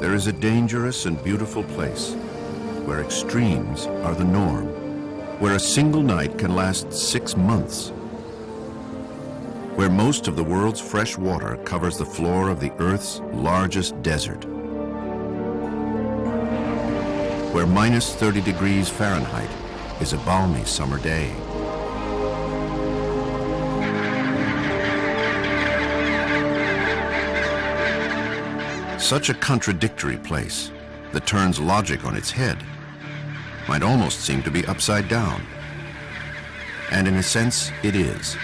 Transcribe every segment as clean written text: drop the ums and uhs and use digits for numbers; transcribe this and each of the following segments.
there is a dangerous and beautiful place where extremes are the norm, where a single night can last 6 months, where most of the world's fresh water covers the floor of the Earth's largest desert, where minus 30 degrees Fahrenheit is a balmy summer day. Such a contradictory place that turns logic on its head might almost seem to be upside down. And in a sense, it is.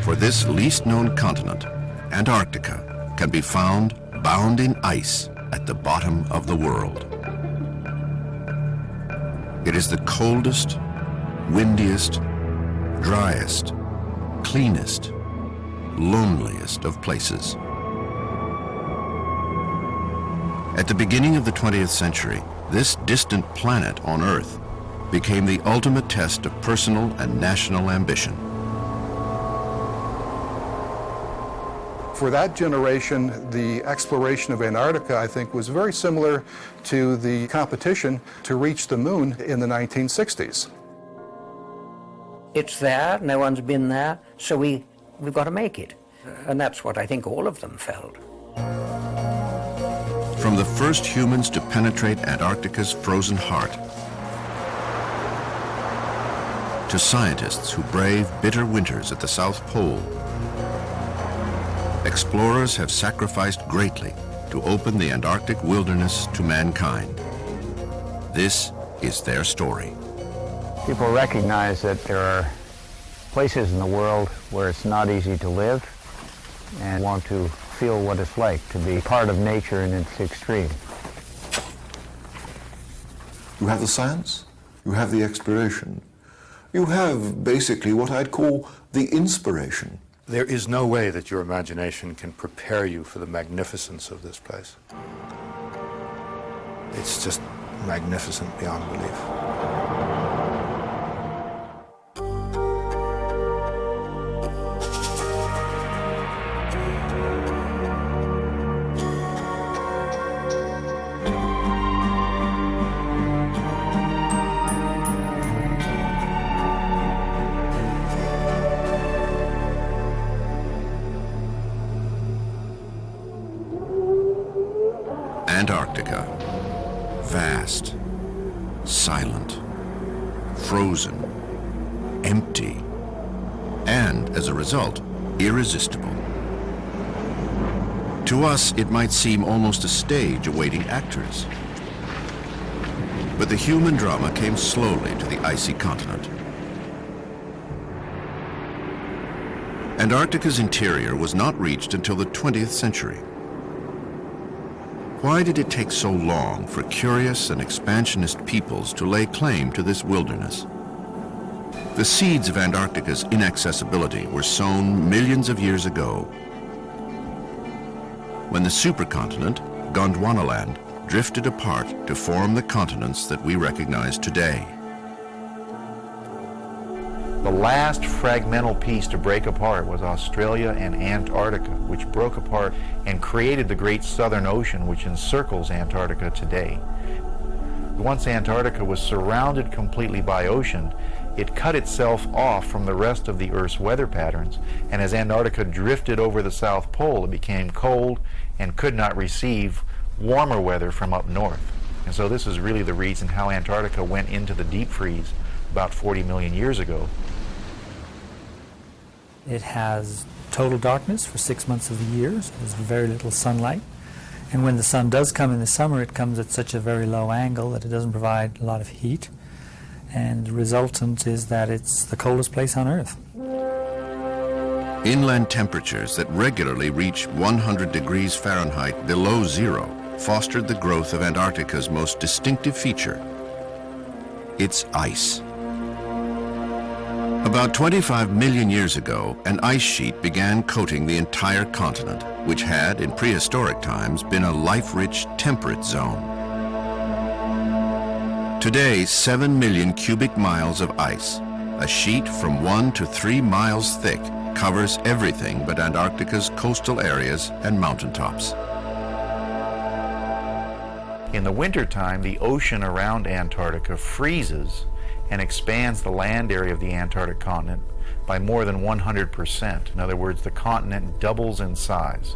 For this least known continent, Antarctica, can be found bound in ice at the bottom of the world. It is the coldest, windiest, driest, cleanest, loneliest of places. At the beginning of the 20th century, this distant planet on Earth became the ultimate test of personal and national ambition. For that generation, the exploration of Antarctica, I think, was very similar to the competition to reach the moon in the 1960s. It's there, no one's been there, so we've got to make it. And that's what I think all of them felt. From the first humans to penetrate Antarctica's frozen heart, to scientists who brave bitter winters at the South Pole, explorers have sacrificed greatly to open the Antarctic wilderness to mankind. This is their story. People recognize that there are places in the world where it's not easy to live and want to feel what it's like to be part of nature in its extreme. You have the science, you have the exploration, you have basically what I'd call the inspiration. There is no way that your imagination can prepare you for the magnificence of this place. It's just magnificent beyond belief. Antarctica, vast, silent, frozen, empty, and as a result, irresistible. To us, it might seem almost a stage awaiting actors. But the human drama came slowly to the icy continent. Antarctica's interior was not reached until the 20th century. Why did it take so long for curious and expansionist peoples to lay claim to this wilderness? The seeds of Antarctica's inaccessibility were sown millions of years ago, when the supercontinent, Gondwanaland, drifted apart to form the continents that we recognize today. The last fragmental piece to break apart was Australia and Antarctica, which broke apart and created the great Southern Ocean, which encircles Antarctica today. Once Antarctica was surrounded completely by ocean, it cut itself off from the rest of the Earth's weather patterns, and as Antarctica drifted over the South Pole, it became cold and could not receive warmer weather from up north. And so this is really the reason how Antarctica went into the deep freeze about 40 million years ago. It has total darkness for 6 months of the year, so there's very little sunlight. And when the sun does come in the summer, it comes at such a very low angle that it doesn't provide a lot of heat. And the resultant is that it's the coldest place on Earth. Inland temperatures that regularly reach 100 degrees Fahrenheit below zero fostered the growth of Antarctica's most distinctive feature, its ice. About 25 million years ago, an ice sheet began coating the entire continent, which had, in prehistoric times, been a life-rich temperate zone. Today, 7 million cubic miles of ice, a sheet from 1 to 3 miles thick, covers everything but Antarctica's coastal areas and mountaintops. In the wintertime, the ocean around Antarctica freezes and expands the land area of the Antarctic continent by more than 100%. In other words, the continent doubles in size.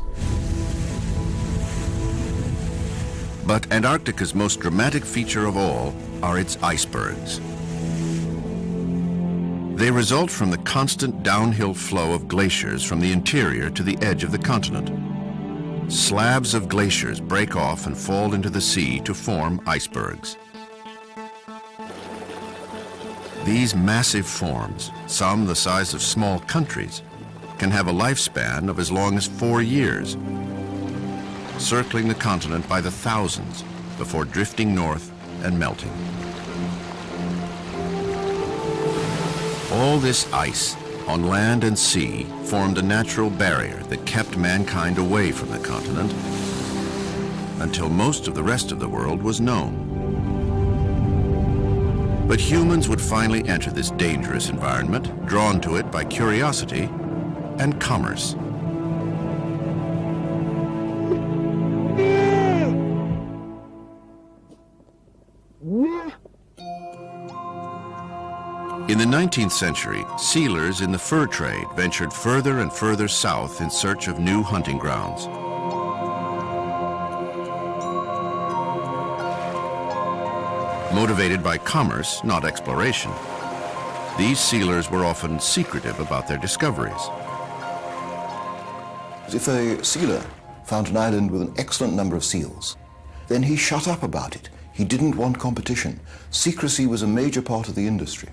But Antarctica's most dramatic feature of all are its icebergs. They result from the constant downhill flow of glaciers from the interior to the edge of the continent. Slabs of glaciers break off and fall into the sea to form icebergs. These massive forms, some the size of small countries, can have a lifespan of as long as 4 years, circling the continent by the thousands before drifting north and melting. All this ice, on land and sea, formed a natural barrier that kept mankind away from the continent until most of the rest of the world was known. But humans would finally enter this dangerous environment, drawn to it by curiosity and commerce. In the 19th century, sealers in the fur trade ventured further and further south in search of new hunting grounds. Motivated by commerce, not exploration, these sealers were often secretive about their discoveries. If a sealer found an island with an excellent number of seals, then he shut up about it. He didn't want competition. Secrecy was a major part of the industry.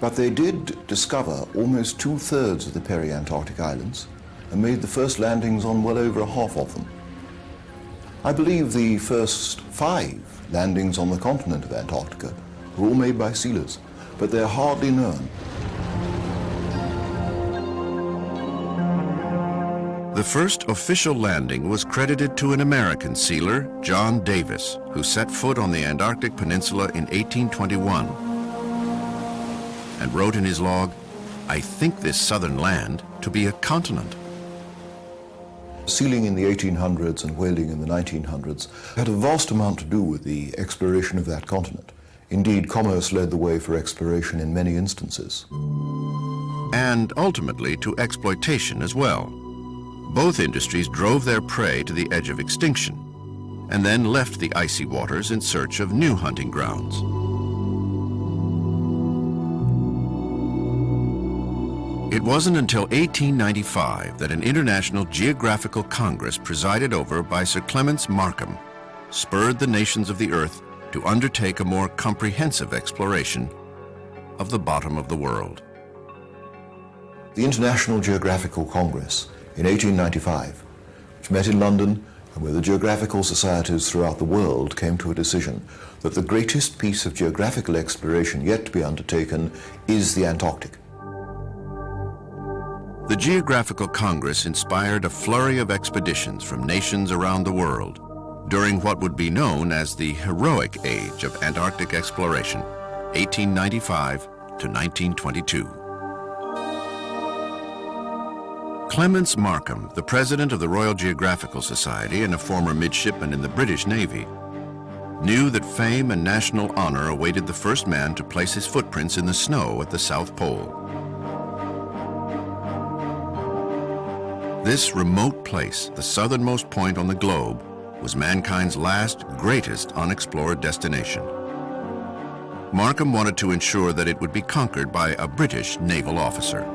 But they did discover almost 2/3 of the peri-Antarctic islands and made the first landings on well over a half of them. I believe the first 5 landings on the continent of Antarctica were all made by sealers, but they're hardly known. The first official landing was credited to an American sealer, John Davis, who set foot on the Antarctic Peninsula in 1821 and wrote in his log, "I think this southern land to be a continent." Sealing in the 1800s and whaling in the 1900s had a vast amount to do with the exploration of that continent. Indeed, commerce led the way for exploration in many instances. And ultimately to exploitation as well. Both industries drove their prey to the edge of extinction and then left the icy waters in search of new hunting grounds. It wasn't until 1895 that an International Geographical Congress presided over by Sir Clements Markham spurred the nations of the earth to undertake a more comprehensive exploration of the bottom of the world. The International Geographical Congress in 1895, which met in London and where the geographical societies throughout the world came to a decision that the greatest piece of geographical exploration yet to be undertaken is the Antarctic. The Geographical Congress inspired a flurry of expeditions from nations around the world during what would be known as the heroic age of Antarctic exploration, 1895 to 1922. Clements Markham, the president of the Royal Geographical Society and a former midshipman in the British Navy, knew that fame and national honor awaited the first man to place his footprints in the snow at the South Pole. This remote place, the southernmost point on the globe, was mankind's last, greatest unexplored destination. Markham wanted to ensure that it would be conquered by a British naval officer.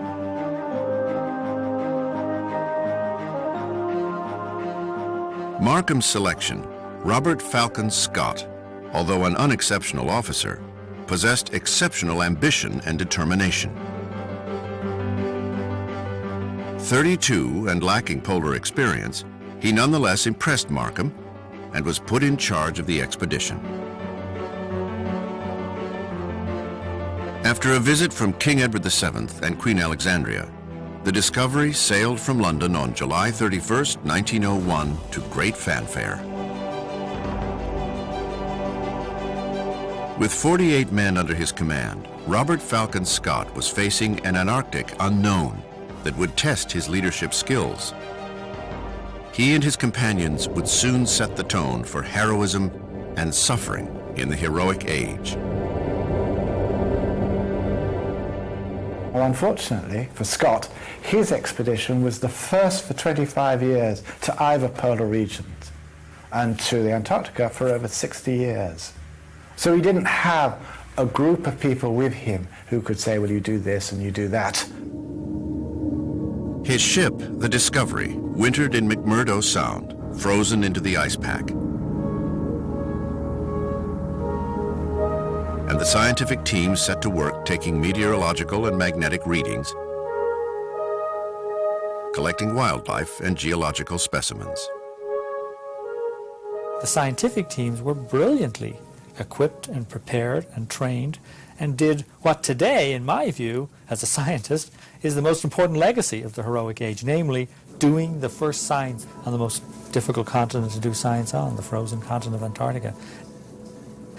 Markham's selection, Robert Falcon Scott, although an unexceptional officer, possessed exceptional ambition and determination. 32 and lacking polar experience, he nonetheless impressed Markham and was put in charge of the expedition. After a visit from King Edward VII and Queen Alexandria, the Discovery sailed from London on July 31st, 1901 to great fanfare. With 48 men under his command, Robert Falcon Scott was facing an Antarctic unknown, that would test his leadership skills. He and his companions would soon set the tone for heroism and suffering in the heroic age. Well, unfortunately for Scott, his expedition was the first for 25 years to either polar regions and to the Antarctica for over 60 years. So he didn't have a group of people with him who could say, well, you do this and you do that. His ship, the Discovery, wintered in McMurdo Sound, frozen into the ice pack. And the scientific team set to work taking meteorological and magnetic readings, collecting wildlife and geological specimens. The scientific teams were brilliantly equipped and prepared and trained and did what today, in my view, as a scientist, is the most important legacy of the heroic age, namely doing the first science on the most difficult continent to do science on, the frozen continent of Antarctica.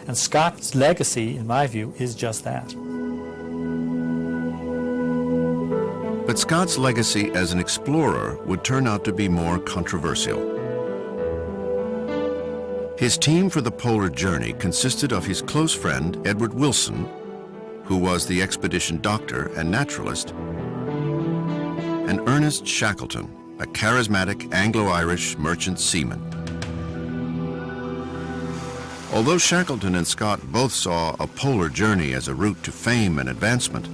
And Scott's legacy, in my view, is just that. But Scott's legacy as an explorer would turn out to be more controversial. His team for the polar journey consisted of his close friend Edward Wilson, who was the expedition doctor and naturalist, and Ernest Shackleton, a charismatic Anglo-Irish merchant seaman. Although Shackleton and Scott both saw a polar journey as a route to fame and advancement,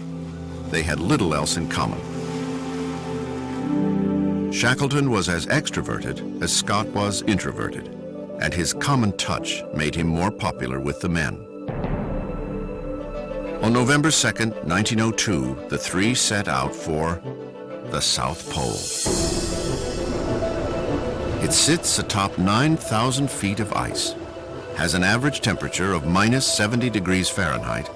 they had little else in common. Shackleton was as extroverted as Scott was introverted, and his common touch made him more popular with the men. On November 2nd, 1902, the three set out for the South Pole. It sits atop 9,000 feet of ice, has an average temperature of minus 70 degrees Fahrenheit,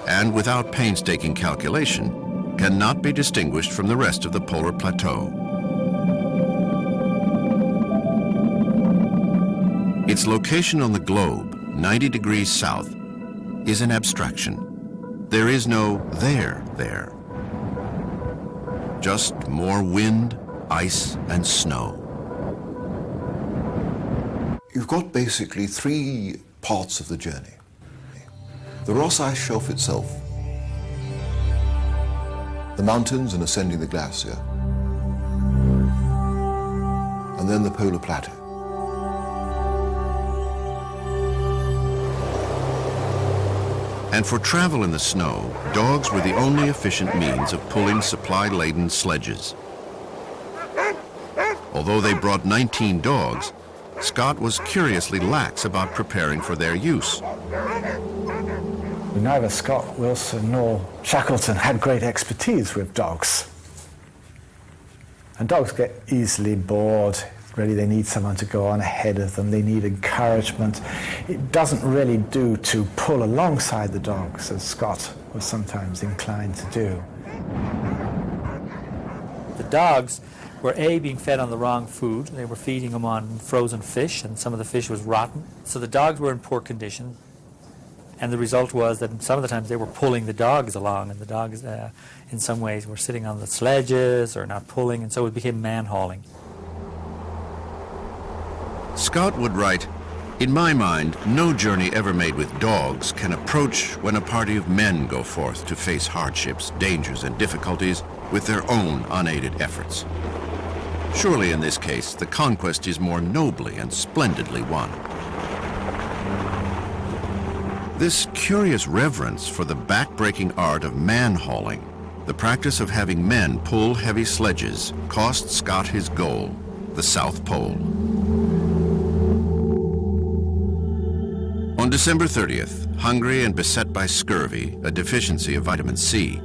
and without painstaking calculation, cannot be distinguished from the rest of the polar plateau. Its location on the globe, 90 degrees south, is an abstraction. There is no there. Just more wind, ice, and snow. You've got basically three parts of the journey. The Ross Ice Shelf itself, the mountains and ascending the glacier, and then the polar plateau. And for travel in the snow, dogs were the only efficient means of pulling supply-laden sledges. Although they brought 19 dogs, Scott was curiously lax about preparing for their use. Neither Scott, Wilson, nor Shackleton had great expertise with dogs. And dogs get easily bored. Really, they need someone to go on ahead of them. They need encouragement. It doesn't really do to pull alongside the dogs, as Scott was sometimes inclined to do. The dogs were being fed on the wrong food. They were feeding them on frozen fish, and some of the fish was rotten. So the dogs were in poor condition. And the result was that some of the times they were pulling the dogs along, and the dogs, in some ways, were sitting on the sledges or not pulling, and so it became man-hauling. Scott would write, "In my mind, no journey ever made with dogs can approach when a party of men go forth to face hardships, dangers, and difficulties with their own unaided efforts. Surely in this case, the conquest is more nobly and splendidly won." This curious reverence for the back-breaking art of man-hauling, the practice of having men pull heavy sledges, cost Scott his goal, the South Pole. On December 30th, hungry and beset by scurvy, a deficiency of vitamin C,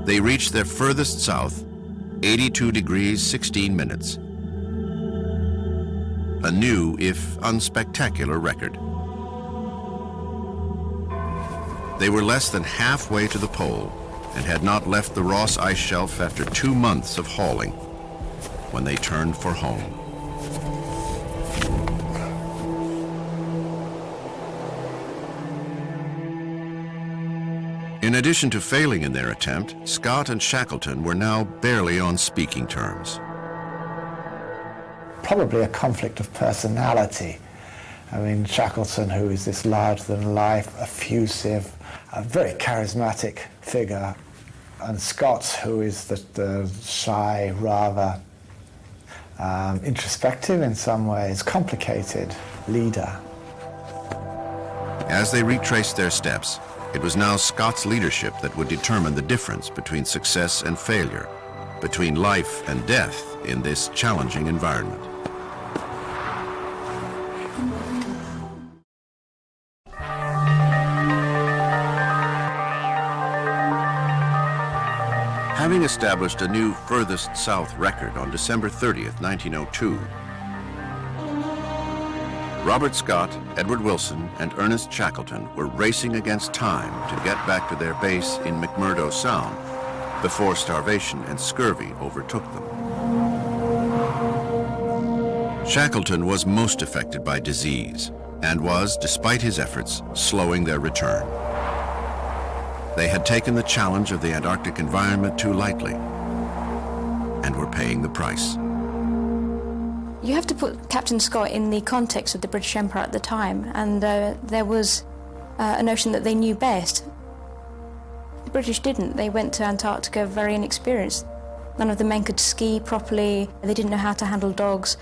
they reached their furthest south, 82 degrees 16 minutes. A new, if unspectacular, record. They were less than halfway to the pole and had not left the Ross Ice Shelf after 2 months of hauling when they turned for home. In addition to failing in their attempt, Scott and Shackleton were now barely on speaking terms. Probably a conflict of personality. I mean, Shackleton, who is this larger-than-life, effusive, a very charismatic figure, and Scott, who is the shy, rather introspective in some ways, complicated leader. As they retraced their steps, it was now Scott's leadership that would determine the difference between success and failure, between life and death in this challenging environment. Having established a new furthest south record on December 30th, 1902, Robert Scott, Edward Wilson, and Ernest Shackleton were racing against time to get back to their base in McMurdo Sound before starvation and scurvy overtook them. Shackleton was most affected by disease and was, despite his efforts, slowing their return. They had taken the challenge of the Antarctic environment too lightly and were paying the price. You have to put Captain Scott in the context of the British Empire at the time, and there was a notion that they knew best. The British didn't. They went to Antarctica very inexperienced. None of the men could ski properly. They didn't know how to handle dogs.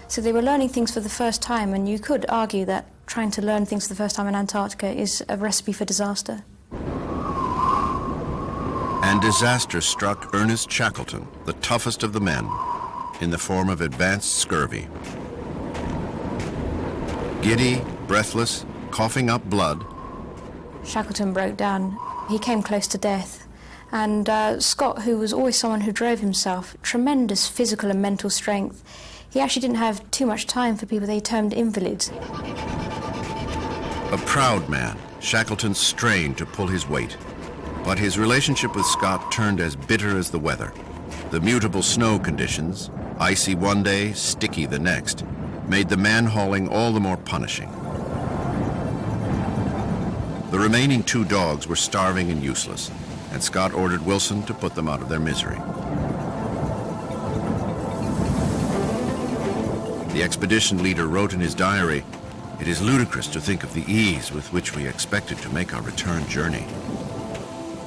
So they were learning things for the first time, and you could argue that trying to learn things for the first time in Antarctica is a recipe for disaster. And disaster struck Ernest Shackleton, the toughest of the men, in the form of advanced scurvy. Giddy, breathless, coughing up blood, Shackleton broke down. He came close to death. And Scott, who was always someone who drove himself, tremendous physical and mental strength, he actually didn't have too much time for people they termed invalids. A proud man, Shackleton strained to pull his weight. But his relationship with Scott turned as bitter as the weather. The mutable snow conditions, icy one day, sticky the next, made the man-hauling all the more punishing. The remaining two dogs were starving and useless, and Scott ordered Wilson to put them out of their misery. The expedition leader wrote in his diary, "It is ludicrous to think of the ease with which we expected to make our return journey,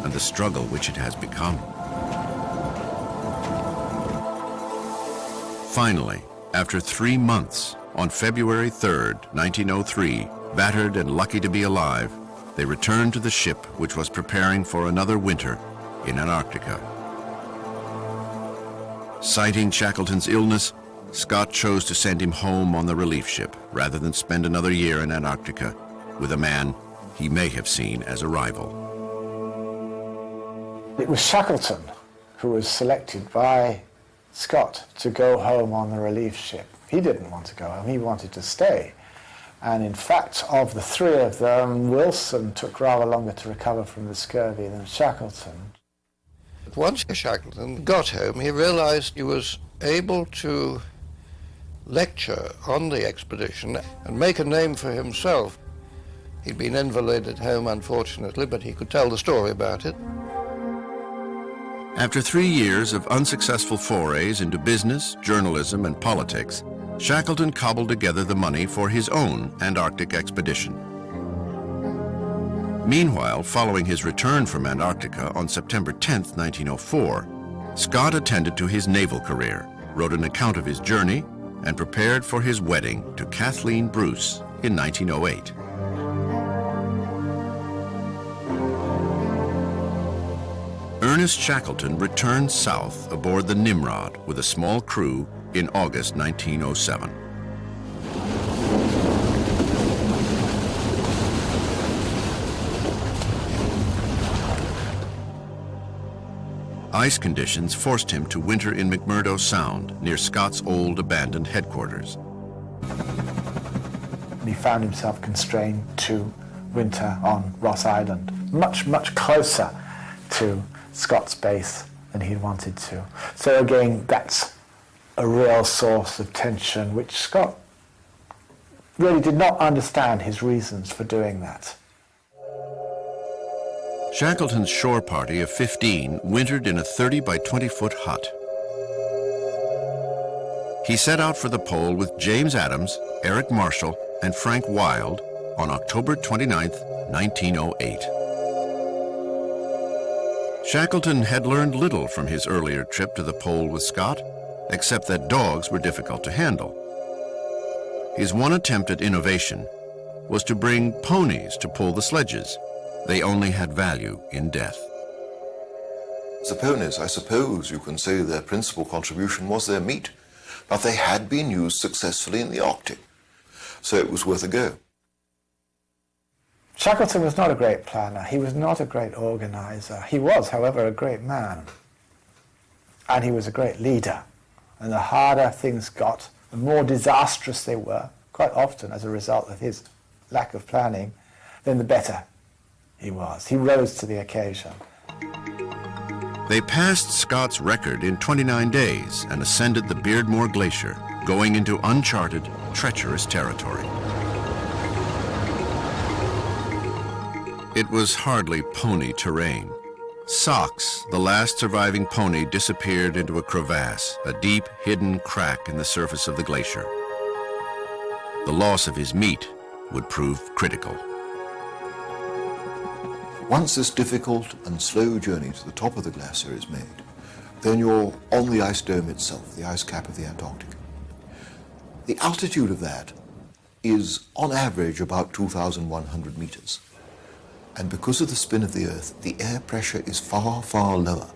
and the struggle which it has become." Finally, after 3 months, on February 3rd, 1903, battered and lucky to be alive, they returned to the ship which was preparing for another winter in Antarctica. Citing Shackleton's illness, Scott chose to send him home on the relief ship rather than spend another year in Antarctica with a man he may have seen as a rival. It was Shackleton who was selected by Scott to go home on the relief ship. He didn't want to go home, he wanted to stay. And in fact, of the three of them, Wilson took rather longer to recover from the scurvy than Shackleton. Once Shackleton got home, he realized he was able to lecture on the expedition and make a name for himself. He'd been invalided home, unfortunately, but he could tell the story about it. After 3 years of unsuccessful forays into business, journalism, and politics, Shackleton cobbled together the money for his own Antarctic expedition. Meanwhile, following his return from Antarctica on September 10, 1904, Scott attended to his naval career, wrote an account of his journey, and prepared for his wedding to Kathleen Bruce in 1908. Ernest Shackleton returned south aboard the Nimrod with a small crew in August 1907. Ice conditions forced him to winter in McMurdo Sound near Scott's old abandoned headquarters. He found himself constrained to winter on Ross Island, much, much closer to Scott's base than he wanted to. So again, that's a real source of tension, which Scott really did not understand his reasons for doing that. Shackleton's shore party of 15 wintered in a 30 by 20-foot hut. He set out for the pole with James Adams, Eric Marshall, and Frank Wild on October 29, 1908. Shackleton had learned little from his earlier trip to the pole with Scott, except that dogs were difficult to handle. His one attempt at innovation was to bring ponies to pull the sledges. They only had value in death. The ponies, I suppose you can say their principal contribution was their meat, but they had been used successfully in the Arctic, so it was worth a go. Shackleton was not a great planner. He was not a great organizer. He was, however, a great man. And he was a great leader. And the harder things got, the more disastrous they were, quite often as a result of his lack of planning, then the better he was. He rose to the occasion. They passed Scott's record in 29 days and ascended the Beardmore Glacier, going into uncharted, treacherous territory. It was hardly pony terrain. Socks, the last surviving pony, disappeared into a crevasse, a deep, hidden crack in the surface of the glacier. The loss of his meat would prove critical. Once this difficult and slow journey to the top of the glacier is made, then you're on the ice dome itself, the ice cap of the Antarctica. The altitude of that is, on average, about 2,100 meters. And because of the spin of the Earth, the air pressure is far, far lower.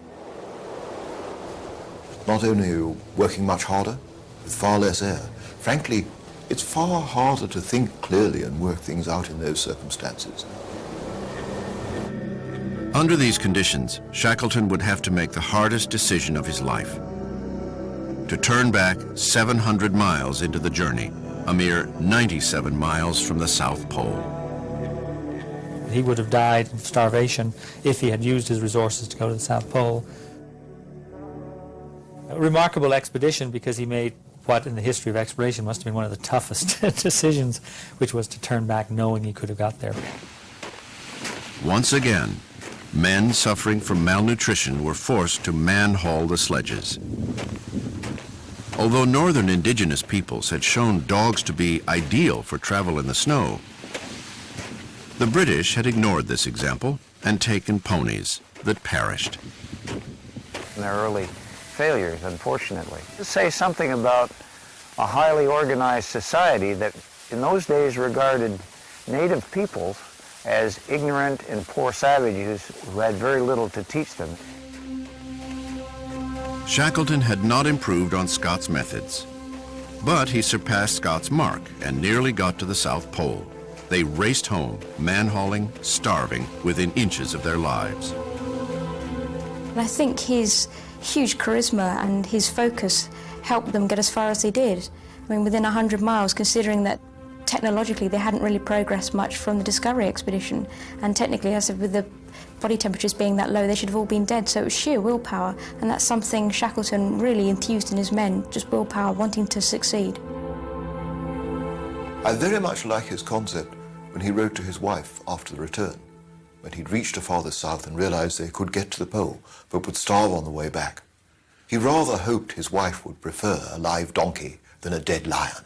Not only are you working much harder, with far less air, frankly, it's far harder to think clearly and work things out in those circumstances. Under these conditions, Shackleton would have to make the hardest decision of his life. To turn back 700 miles into the journey, a mere 97 miles from the South Pole. He would have died of starvation if he had used his resources to go to the South Pole. A remarkable expedition because he made what in the history of exploration must have been one of the toughest decisions, which was to turn back knowing he could have got there. Once again, men suffering from malnutrition were forced to man-haul the sledges. Although northern indigenous peoples had shown dogs to be ideal for travel in the snow, the British had ignored this example and taken ponies that perished. Their early failures, unfortunately. To say something about a highly organized society that in those days regarded native peoples as ignorant and poor savages who had very little to teach them. Shackleton had not improved on Scott's methods, but he surpassed Scott's mark and nearly got to the South Pole. They raced home, man-hauling, starving, within inches of their lives. And I think his huge charisma and his focus helped them get as far as they did. I mean, within 100 miles, considering that technologically they hadn't really progressed much from the Discovery expedition. And technically, as I said, with the body temperatures being that low, they should have all been dead. So it was sheer willpower. And that's something Shackleton really enthused in his men, just willpower, wanting to succeed. I very much like his concept when he wrote to his wife after the return, when he'd reached the farthest south and realized they could get to the pole, but would starve on the way back. He rather hoped his wife would prefer a live donkey than a dead lion.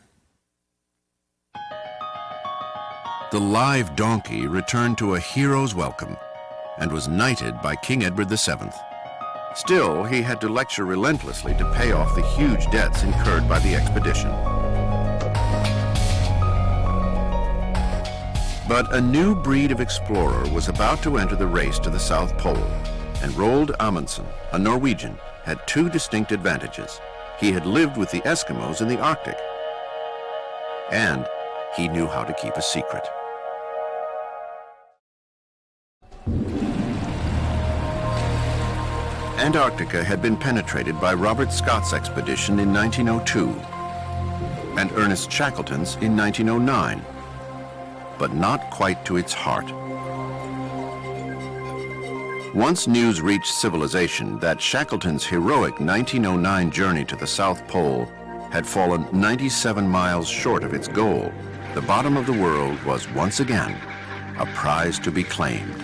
The live donkey returned to a hero's welcome and was knighted by King Edward VII. Still, he had to lecture relentlessly to pay off the huge debts incurred by the expedition. But a new breed of explorer was about to enter the race to the South Pole, and Roald Amundsen, a Norwegian, had two distinct advantages. He had lived with the Eskimos in the Arctic, and he knew how to keep a secret. Antarctica had been penetrated by Robert Scott's expedition in 1902 and Ernest Shackleton's in 1909, but not quite to its heart. Once news reached civilization that Shackleton's heroic 1909 journey to the South Pole had fallen 97 miles short of its goal, the bottom of the world was once again a prize to be claimed.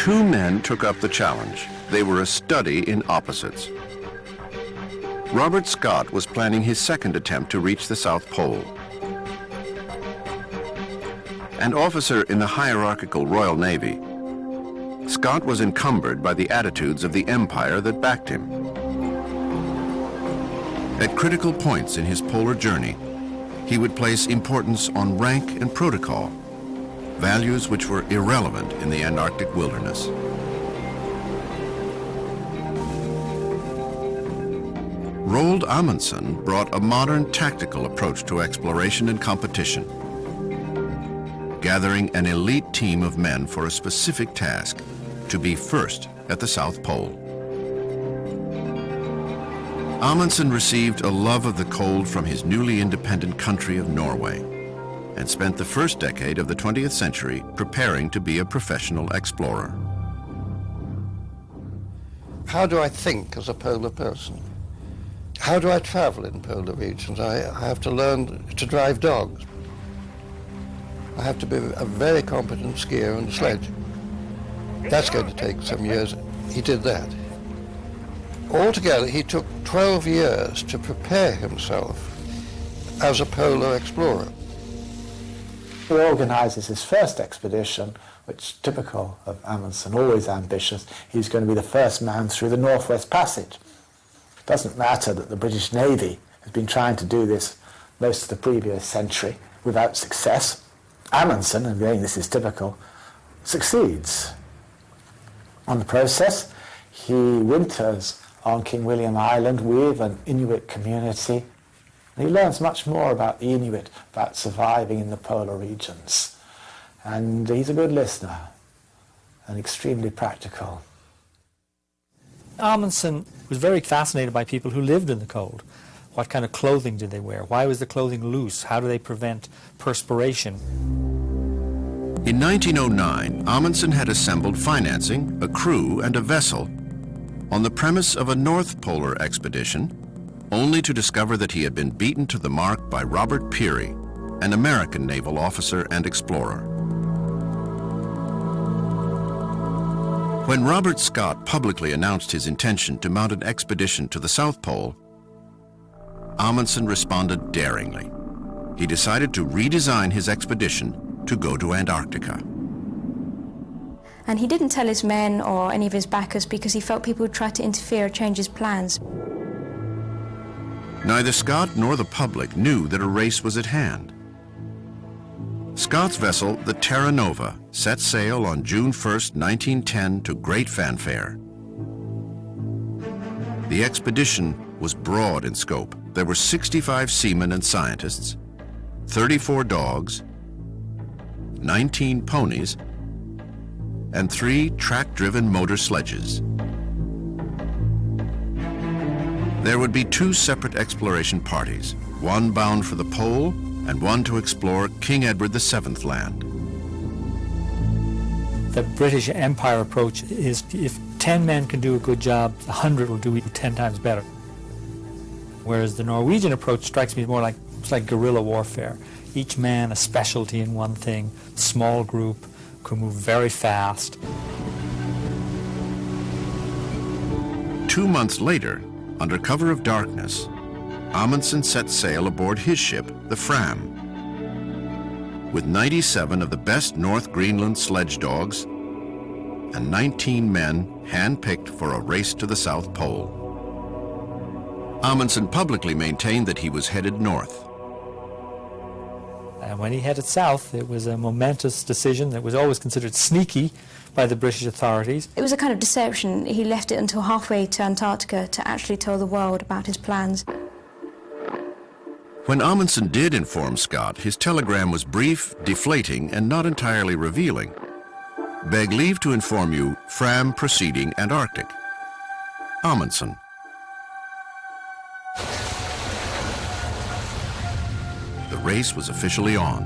Two men took up the challenge. They were a study in opposites. Robert Scott was planning his second attempt to reach the South Pole. An officer in the hierarchical Royal Navy, Scott was encumbered by the attitudes of the empire that backed him. At critical points in his polar journey, he would place importance on rank and protocol, values which were irrelevant in the Antarctic wilderness. Roald Amundsen brought a modern tactical approach to exploration and competition, gathering an elite team of men for a specific task, to be first at the South Pole. Amundsen received a love of the cold from his newly independent country of Norway and spent the first decade of the 20th century preparing to be a professional explorer. How do I think as a polar person? How do I travel in polar regions? I have to learn to drive dogs. I have to be a very competent skier on the sledge. That's going to take some years. He did that. Altogether, he took 12 years to prepare himself as a polar explorer. He organises his first expedition, which, typical of Amundsen, always ambitious, he's going to be the first man through the Northwest Passage. It doesn't matter that the British Navy has been trying to do this most of the previous century without success. Amundsen, and again this is typical, succeeds. On the process, he winters on King William Island with an Inuit community. And he learns much more about the Inuit, about surviving in the polar regions. And he's a good listener and extremely practical. Amundsen was very fascinated by people who lived in the cold. What kind of clothing did they wear? Why was the clothing loose? How do they prevent perspiration? In 1909, Amundsen had assembled financing, a crew, and a vessel on the premise of a North Polar expedition, only to discover that he had been beaten to the mark by Robert Peary, an American naval officer and explorer. When Robert Scott publicly announced his intention to mount an expedition to the South Pole, Amundsen responded daringly. He decided to redesign his expedition to go to Antarctica. And he didn't tell his men or any of his backers because he felt people would try to interfere or change his plans. Neither Scott nor the public knew that a race was at hand. Scott's vessel, the Terra Nova, set sail on June 1st, 1910 to great fanfare. The expedition was broad in scope. There were 65 seamen and scientists, 34 dogs, 19 ponies, and 3 track-driven motor sledges. There would be 2 separate exploration parties, one bound for the pole and one to explore King Edward VII land. The British Empire approach is if 10 men can do a good job, 100 will do it 10 times better. Whereas the Norwegian approach strikes me more like, it's like guerrilla warfare. Each man a specialty in one thing, small group, can move very fast. 2 months later, under cover of darkness, Amundsen set sail aboard his ship, the Fram, with 97 of the best North Greenland sledge dogs and 19 men hand-picked for a race to the South Pole. Amundsen publicly maintained that he was headed north. And when he headed south, it was a momentous decision that was always considered sneaky by the British authorities. It was a kind of deception. He left it until halfway to Antarctica to actually tell the world about his plans. When Amundsen did inform Scott, his telegram was brief, deflating, and not entirely revealing. Beg leave to inform you, Fram proceeding Antarctic. Amundsen. The race was officially on,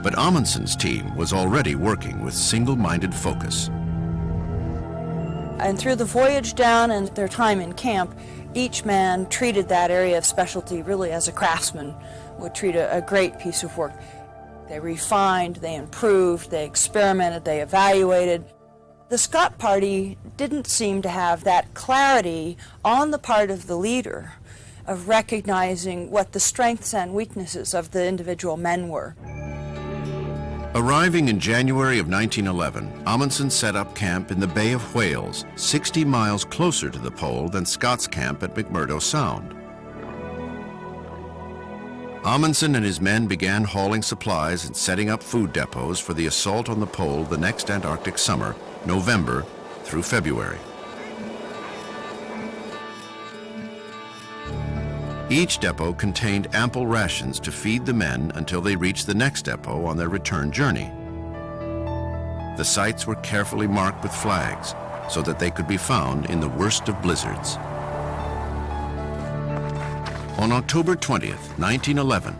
but Amundsen's team was already working with single-minded focus. And through the voyage down and their time in camp, each man treated that area of specialty really as a craftsman would treat a great piece of work. They refined, they improved, they experimented, they evaluated. The Scott Party didn't seem to have that clarity on the part of the leader of recognizing what the strengths and weaknesses of the individual men were. Arriving in January of 1911, Amundsen set up camp in the Bay of Whales, 60 miles closer to the pole than Scott's camp at McMurdo Sound. Amundsen and his men began hauling supplies and setting up food depots for the assault on the pole the next Antarctic summer, November through February. Each depot contained ample rations to feed the men until they reached the next depot on their return journey. The sites were carefully marked with flags so that they could be found in the worst of blizzards. On October 20th, 1911,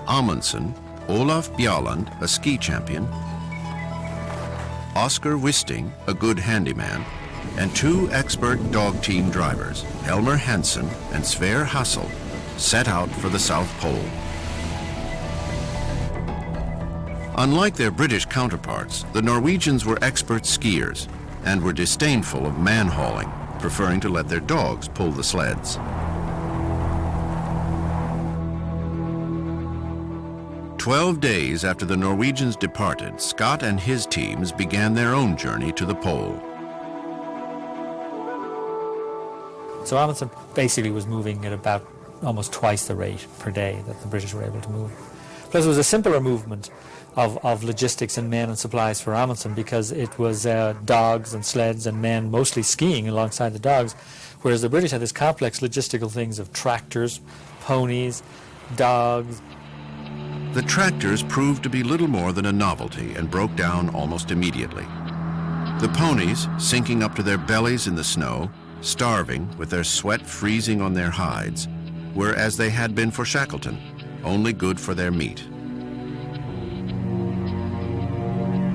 Amundsen, Olaf Bjaaland, a ski champion, Oscar Wisting, a good handyman, and 2 expert dog team drivers, Helmer Hansen and Sverre Hassel, set out for the South Pole. Unlike their British counterparts, the Norwegians were expert skiers and were disdainful of man-hauling, preferring to let their dogs pull the sleds. 12 days after the Norwegians departed, Scott and his teams began their own journey to the pole. So Amundsen basically was moving at about almost twice the rate per day that the British were able to move. Plus it was a simpler movement of logistics and men and supplies for Amundsen because it was dogs and sleds and men mostly skiing alongside the dogs, whereas the British had this complex logistical things of tractors, ponies, dogs. The tractors proved to be little more than a novelty and broke down almost immediately. The ponies, sinking up to their bellies in the snow, starving with their sweat freezing on their hides, were as they had been for Shackleton, only good for their meat.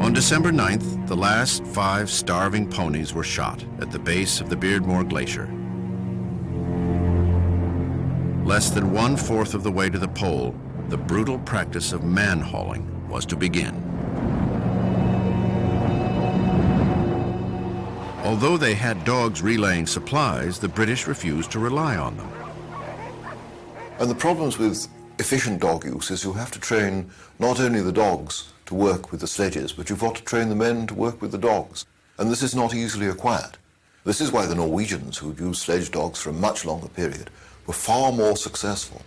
On December 9th, the last 5 starving ponies were shot at the base of the Beardmore Glacier. Less than 1/4 of the way to the pole, the brutal practice of man-hauling was to begin. Although they had dogs relaying supplies, the British refused to rely on them. And the problems with efficient dog use is you have to train not only the dogs to work with the sledges, but you've got to train the men to work with the dogs. And this is not easily acquired. This is why the Norwegians, who'd used sledge dogs for a much longer period, were far more successful.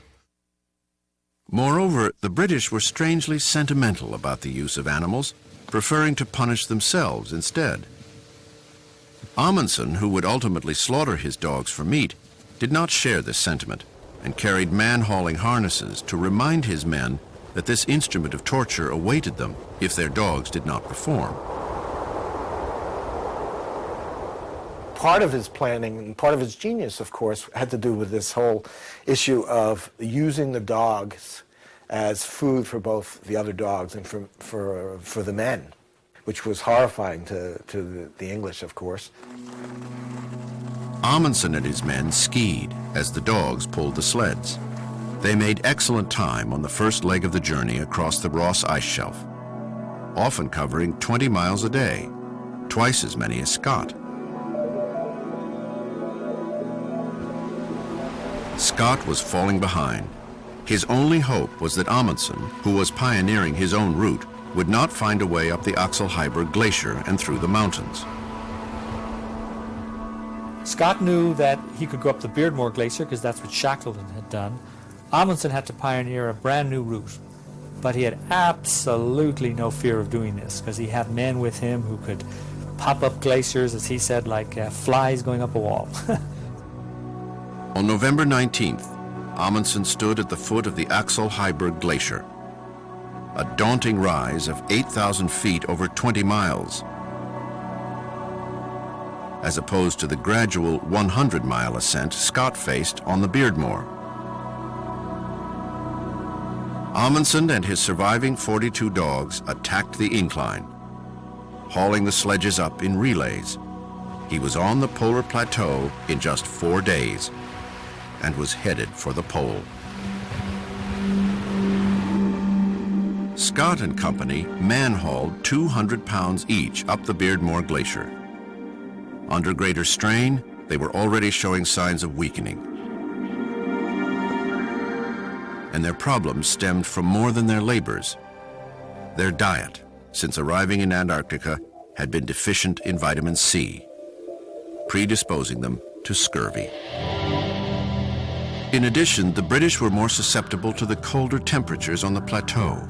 Moreover, the British were strangely sentimental about the use of animals, preferring to punish themselves instead. Amundsen, who would ultimately slaughter his dogs for meat, did not share this sentiment and carried man-hauling harnesses to remind his men that this instrument of torture awaited them if their dogs did not perform. Part of his planning and part of his genius, of course, had to do with this whole issue of using the dogs as food for both the other dogs and for the men, which was horrifying to the English, of course. Amundsen and his men skied as the dogs pulled the sleds. They made excellent time on the first leg of the journey across the Ross Ice Shelf, often covering 20 miles a day, twice as many as Scott. Scott was falling behind. His only hope was that Amundsen, who was pioneering his own route, would not find a way up the Axel-Heiberg Glacier and through the mountains. Scott knew that he could go up the Beardmore Glacier because that's what Shackleton had done. Amundsen had to pioneer a brand new route, but he had absolutely no fear of doing this because he had men with him who could pop up glaciers, as he said, like flies going up a wall. On November 19th, Amundsen stood at the foot of the Axel-Heiberg Glacier, a daunting rise of 8,000 feet over 20 miles, as opposed to the gradual 100-mile ascent Scott faced on the Beardmore. Amundsen and his surviving 42 dogs attacked the incline, hauling the sledges up in relays. He was on the polar plateau in just 4 days and was headed for the pole. Scott and company man-hauled 200 pounds each up the Beardmore Glacier. Under greater strain, they were already showing signs of weakening. And their problems stemmed from more than their labors. Their diet, since arriving in Antarctica, had been deficient in vitamin C, predisposing them to scurvy. In addition, the British were more susceptible to the colder temperatures on the plateau.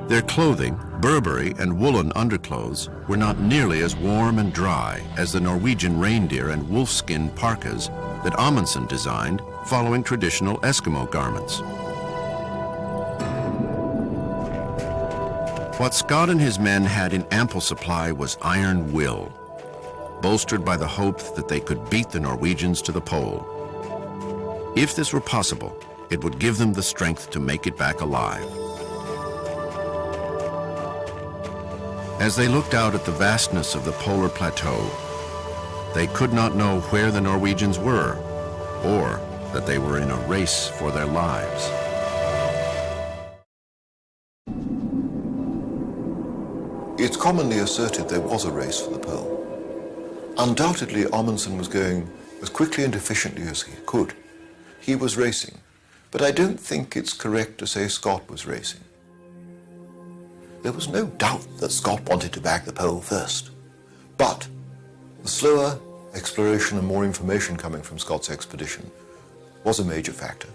Their clothing, Burberry and woolen underclothes, were not nearly as warm and dry as the Norwegian reindeer and wolfskin parkas that Amundsen designed, following traditional Eskimo garments. What Scott and his men had in ample supply was iron will, bolstered by the hope that they could beat the Norwegians to the pole. If this were possible, it would give them the strength to make it back alive. As they looked out at the vastness of the polar plateau, they could not know where the Norwegians were, or that they were in a race for their lives. It's commonly asserted there was a race for the pole. Undoubtedly, Amundsen was going as quickly and efficiently as he could. He was racing, but I don't think it's correct to say Scott was racing. There was no doubt that Scott wanted to bag the pole first. But the slower exploration and more information coming from Scott's expedition was a major factor.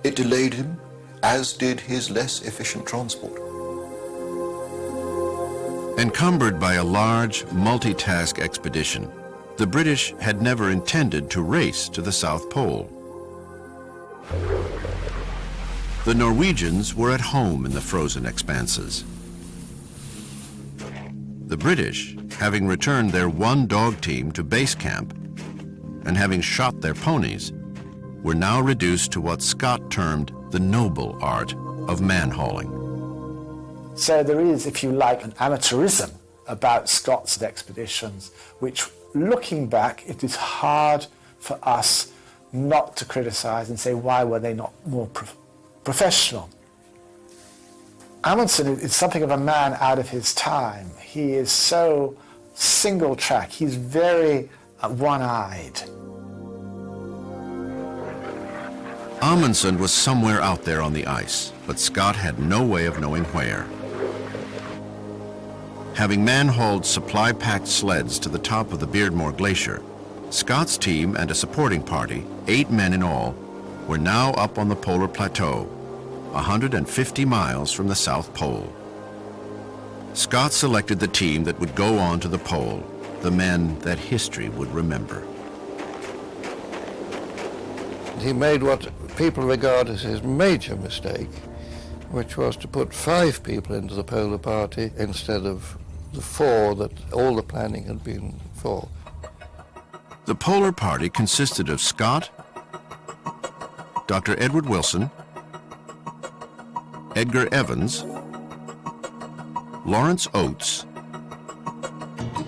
It delayed him, as did his less efficient transport. Encumbered by a large, multitask expedition, the British had never intended to race to the South Pole. The Norwegians were at home in the frozen expanses. The British, having returned their one dog team to base camp and having shot their ponies, were now reduced to what Scott termed the noble art of man-hauling. So there is, if you like, an amateurism about Scott's expeditions, which, looking back, it is hard for us not to criticize and say, why were they not more professional? Amundsen is something of a man out of his time. He is so single track. He's very one-eyed. Amundsen was somewhere out there on the ice, but Scott had no way of knowing where. Having man-hauled supply-packed sleds to the top of the Beardmore Glacier, Scott's team and a supporting party, 8 men in all, were now up on the polar plateau, 150 miles from the South Pole. Scott selected the team that would go on to the pole, the men that history would remember. He made what people regard as his major mistake, which was to put 5 people into the polar party instead of the 4 that all the planning had been for. The polar party consisted of Scott, Dr. Edward Wilson, Edgar Evans, Lawrence Oates,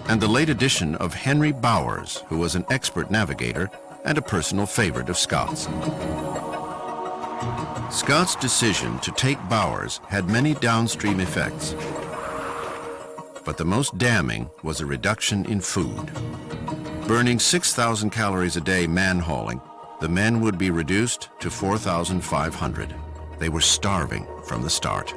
and the late addition of Henry Bowers, who was an expert navigator and a personal favorite of Scott's. Scott's decision to take Bowers had many downstream effects, but the most damning was a reduction in food. Burning 6,000 calories a day man-hauling, the men would be reduced to 4,500. They were starving from the start.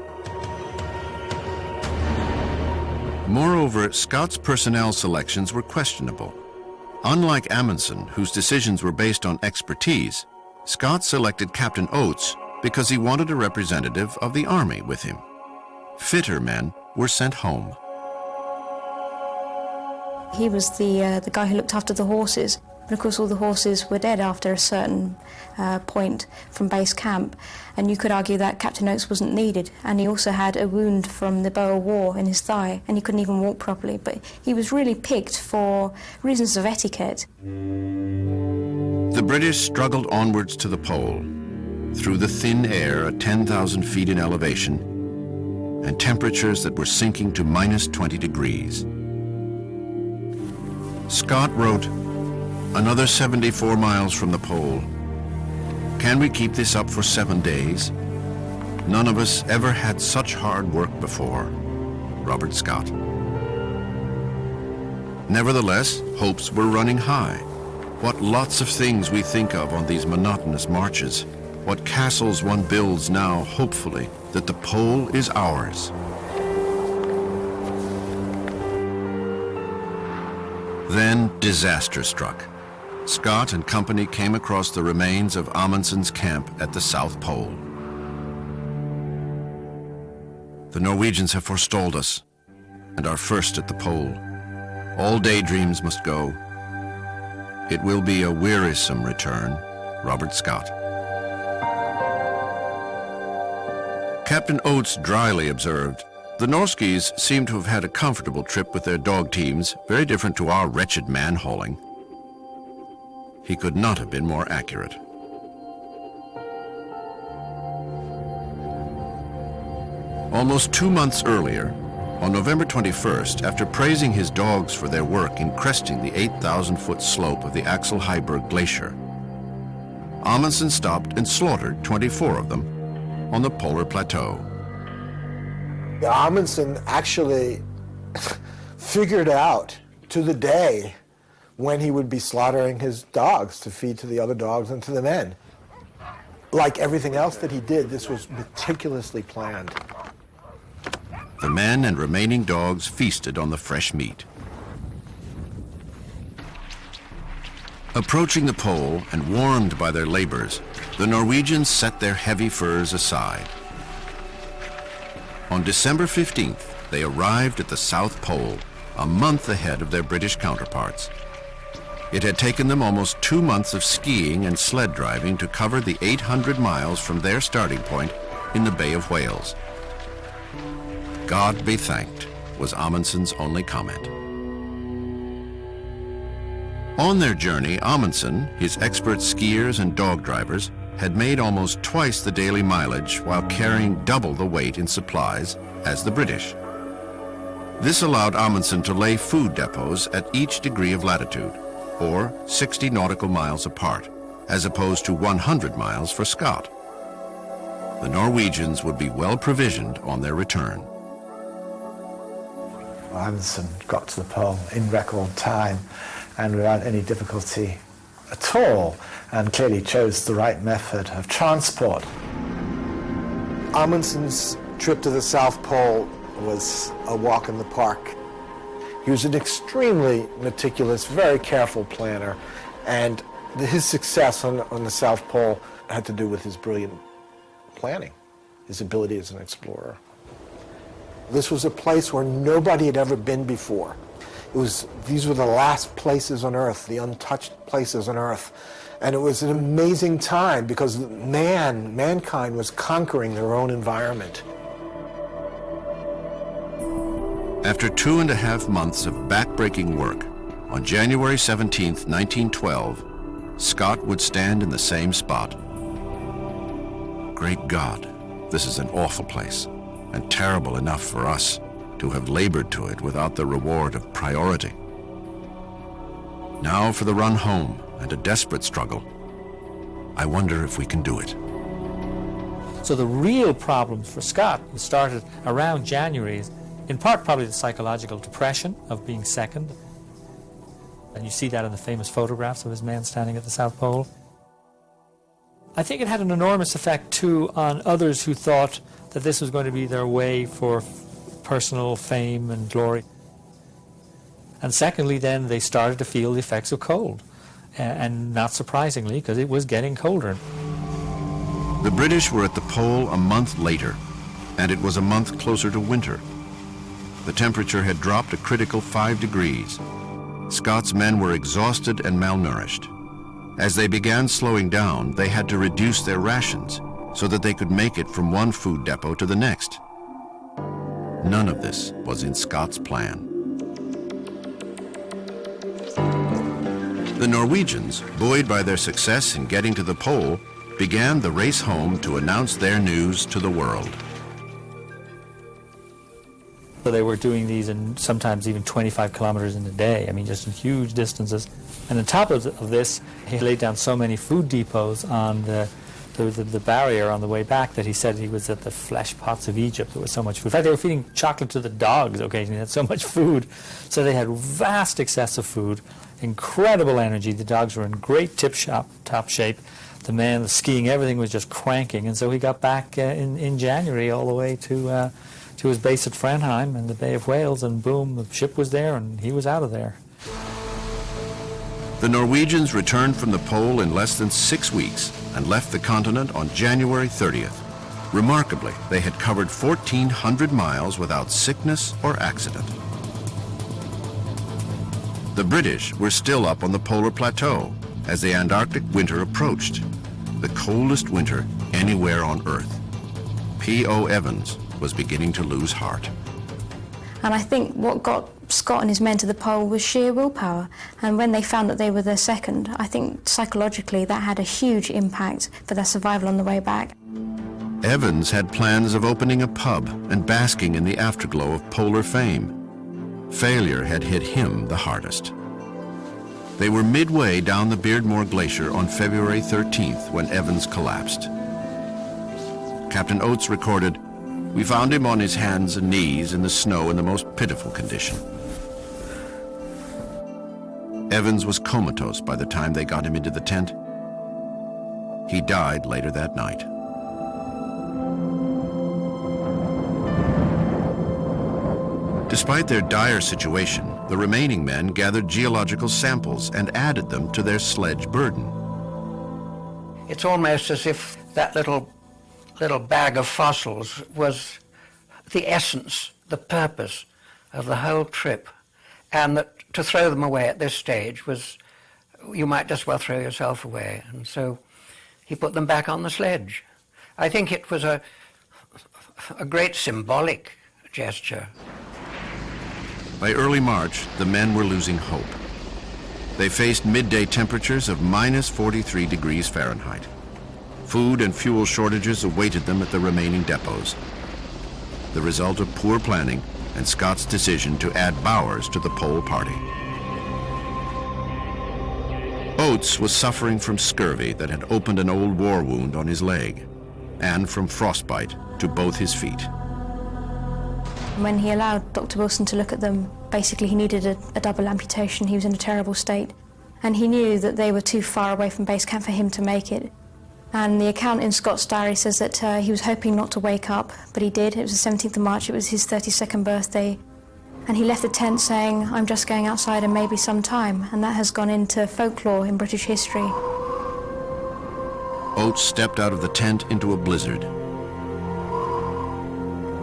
Moreover, Scott's personnel selections were questionable. Unlike Amundsen, whose decisions were based on expertise, Scott selected Captain Oates because he wanted a representative of the Army with him. Fitter men were sent home. He was the guy who looked after the horses. And of course all the horses were dead after a certain point from base camp, and you could argue that Captain Oates wasn't needed, and he also had a wound from the Boer War in his thigh and he couldn't even walk properly, but he was really picked for reasons of etiquette. The British struggled onwards to the pole, through the thin air at 10,000 feet in elevation and temperatures that were sinking to minus 20 degrees. Scott wrote, "Another 74 miles from the pole. Can we keep this up for 7 days? None of us ever had such hard work before. Robert Scott." Nevertheless, hopes were running high. What lots of things we think of on these monotonous marches. What castles one builds now, hopefully, that the pole is ours. Then disaster struck. Scott and company came across the remains of Amundsen's camp at the South Pole. The Norwegians have forestalled us and are first at the pole. All daydreams must go. It will be a wearisome return. Robert Scott. Captain Oates dryly observed, "The Norskies seem to have had a comfortable trip with their dog teams, very different to our wretched man-hauling." He could not have been more accurate. Almost 2 months earlier, on November 21st, after praising his dogs for their work in cresting the 8,000-foot slope of the Axel Heiberg Glacier, Amundsen stopped and slaughtered 24 of them on the polar plateau. Amundsen actually figured out to the day when he would be slaughtering his dogs to feed to the other dogs and to the men. Like everything else that he did, this was meticulously planned. The men and remaining dogs feasted on the fresh meat. Approaching the pole and warmed by their labors, the Norwegians set their heavy furs aside. On December 15th, they arrived at the South Pole, a month ahead of their British counterparts. It had taken them almost 2 months of skiing and sled driving to cover the 800 miles from their starting point in the Bay of Whales. "God be thanked," was Amundsen's only comment. On their journey, Amundsen, his expert skiers and dog drivers, had made almost twice the daily mileage while carrying double the weight in supplies as the British. This allowed Amundsen to lay food depots at each degree of latitude, or 60 nautical miles apart, as opposed to 100 miles for Scott. The Norwegians would be well provisioned on their return. Amundsen got to the pole in record time and without any difficulty at all, and clearly chose the right method of transport. Amundsen's trip to the South Pole was a walk in the park. He was an extremely meticulous, very careful planner, and his success on the South Pole had to do with his brilliant planning, his ability as an explorer. This was a place where nobody had ever been before. These were the last places on Earth, the untouched places on Earth. And it was an amazing time because mankind was conquering their own environment. After 2.5 months of backbreaking work, on January 17, 1912, Scott would stand in the same spot. Great God, this is an awful place, and terrible enough for us to have labored to it without the reward of priority. Now for the run home and a desperate struggle. I wonder if we can do it. So the real problems for Scott started around January, in part probably the psychological depression of being second. And you see that in the famous photographs of his men standing at the South Pole. I think it had an enormous effect too on others who thought that this was going to be their way for personal fame and glory. And secondly, then they started to feel the effects of cold. And not surprisingly, because it was getting colder. The British were at the pole a month later, and it was a month closer to winter. The temperature had dropped a critical 5 degrees. Scott's men were exhausted and malnourished. As they began slowing down, they had to reduce their rations so that they could make it from one food depot to the next. None of this was in Scott's plan. The Norwegians, buoyed by their success in getting to the pole, began the race home to announce their news to the world. So they were doing these in sometimes even 25 kilometers in a day. I mean, just in huge distances. And on top of this, he laid down so many food depots on the the barrier on the way back that he said he was at the flesh pots of Egypt. There was so much food. In fact, they were feeding chocolate to the dogs occasionally. They had so much food. So they had vast excess of food, incredible energy. The dogs were in great top shape. The man, the skiing, everything was just cranking. And so he got back in January all the way to his base at Framheim in the Bay of Whales, and boom, the ship was there and he was out of there. The Norwegians returned from the pole in less than 6 weeks and left the continent on January 30th. Remarkably, they had covered 1,400 miles without sickness or accident. The British were still up on the polar plateau as the Antarctic winter approached, the coldest winter anywhere on Earth. P.O. Evans was beginning to lose heart. And I think what got Scott and his men to the pole was sheer willpower. And when they found that they were there second, I think psychologically that had a huge impact for their survival on the way back. Evans had plans of opening a pub and basking in the afterglow of polar fame. Failure had hit him the hardest. They were midway down the Beardmore Glacier on February 13th when Evans collapsed. Captain Oates recorded, "We found him on his hands and knees in the snow in the most pitiful condition." Evans was comatose by the time they got him into the tent. He died later that night. Despite their dire situation, the remaining men gathered geological samples and added them to their sledge burden. It's almost as if that little bag of fossils was the essence, the purpose of the whole trip, and that to throw them away at this stage was, you might just well throw yourself away. And so he put them back on the sledge. I think it was a great symbolic gesture. By early March, the men were losing hope. They faced midday temperatures of minus 43 degrees Fahrenheit. Food and fuel shortages awaited them at the remaining depots, the result of poor planning and Scott's decision to add Bowers to the pole party. Oates was suffering from scurvy that had opened an old war wound on his leg, and from frostbite to both his feet. When he allowed Dr. Wilson to look at them, basically he needed a double amputation. He was in a terrible state. And he knew that they were too far away from base camp for him to make it. And the account in Scott's diary says that he was hoping not to wake up, but he did. It was the 17th of March, it was his 32nd birthday. And he left the tent saying, "I'm just going outside and maybe some time." And that has gone into folklore in British history. Oates stepped out of the tent into a blizzard.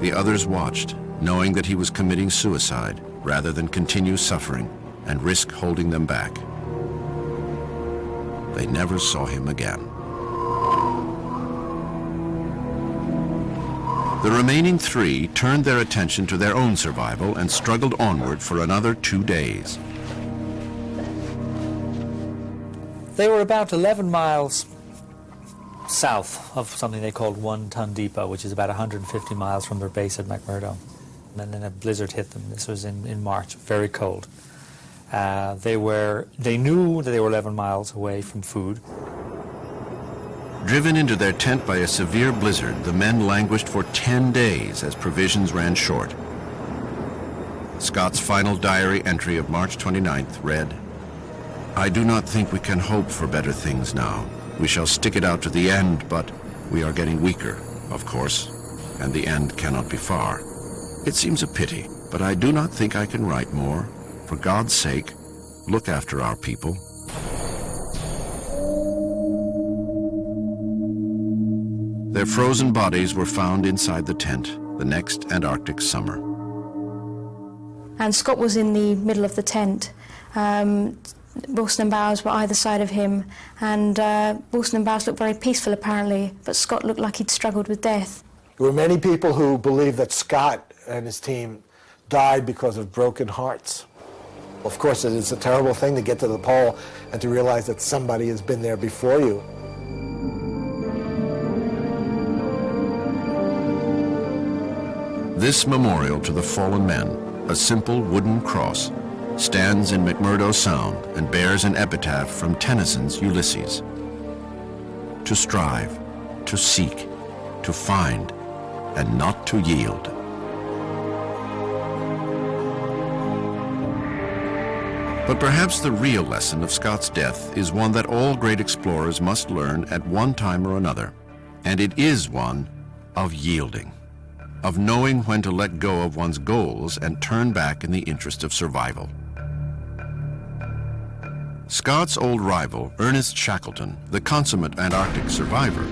The others watched, knowing that he was committing suicide rather than continue suffering and risk holding them back. They never saw him again. The remaining three turned their attention to their own survival and struggled onward for another 2 days. They were about 11 miles south of something they called One Ton Depot, which is about 150 miles from their base at McMurdo. And then a blizzard hit them. This was in March, very cold. They knew that they were 11 miles away from food. Driven into their tent by a severe blizzard, the men languished for 10 days as provisions ran short. Scott's final diary entry of March 29th read, "I do not think we can hope for better things now. We shall stick it out to the end, but we are getting weaker, of course, and the end cannot be far. It seems a pity, but I do not think I can write more. For God's sake, look after our people." Their frozen bodies were found inside the tent the next Antarctic summer. And Scott was in the middle of the tent. Wilson and Bowers were either side of him, and Wilson and Bowers looked very peaceful apparently, but Scott looked like he'd struggled with death. There were many people who believed that Scott and his team died because of broken hearts. Of course, it is a terrible thing to get to the pole and to realize that somebody has been there before you. This memorial to the fallen men, a simple wooden cross, stands in McMurdo Sound and bears an epitaph from Tennyson's Ulysses. To strive, to seek, to find, and not to yield. But perhaps the real lesson of Scott's death is one that all great explorers must learn at one time or another, and it is one of yielding, of knowing when to let go of one's goals and turn back in the interest of survival. Scott's old rival, Ernest Shackleton, the consummate Antarctic survivor,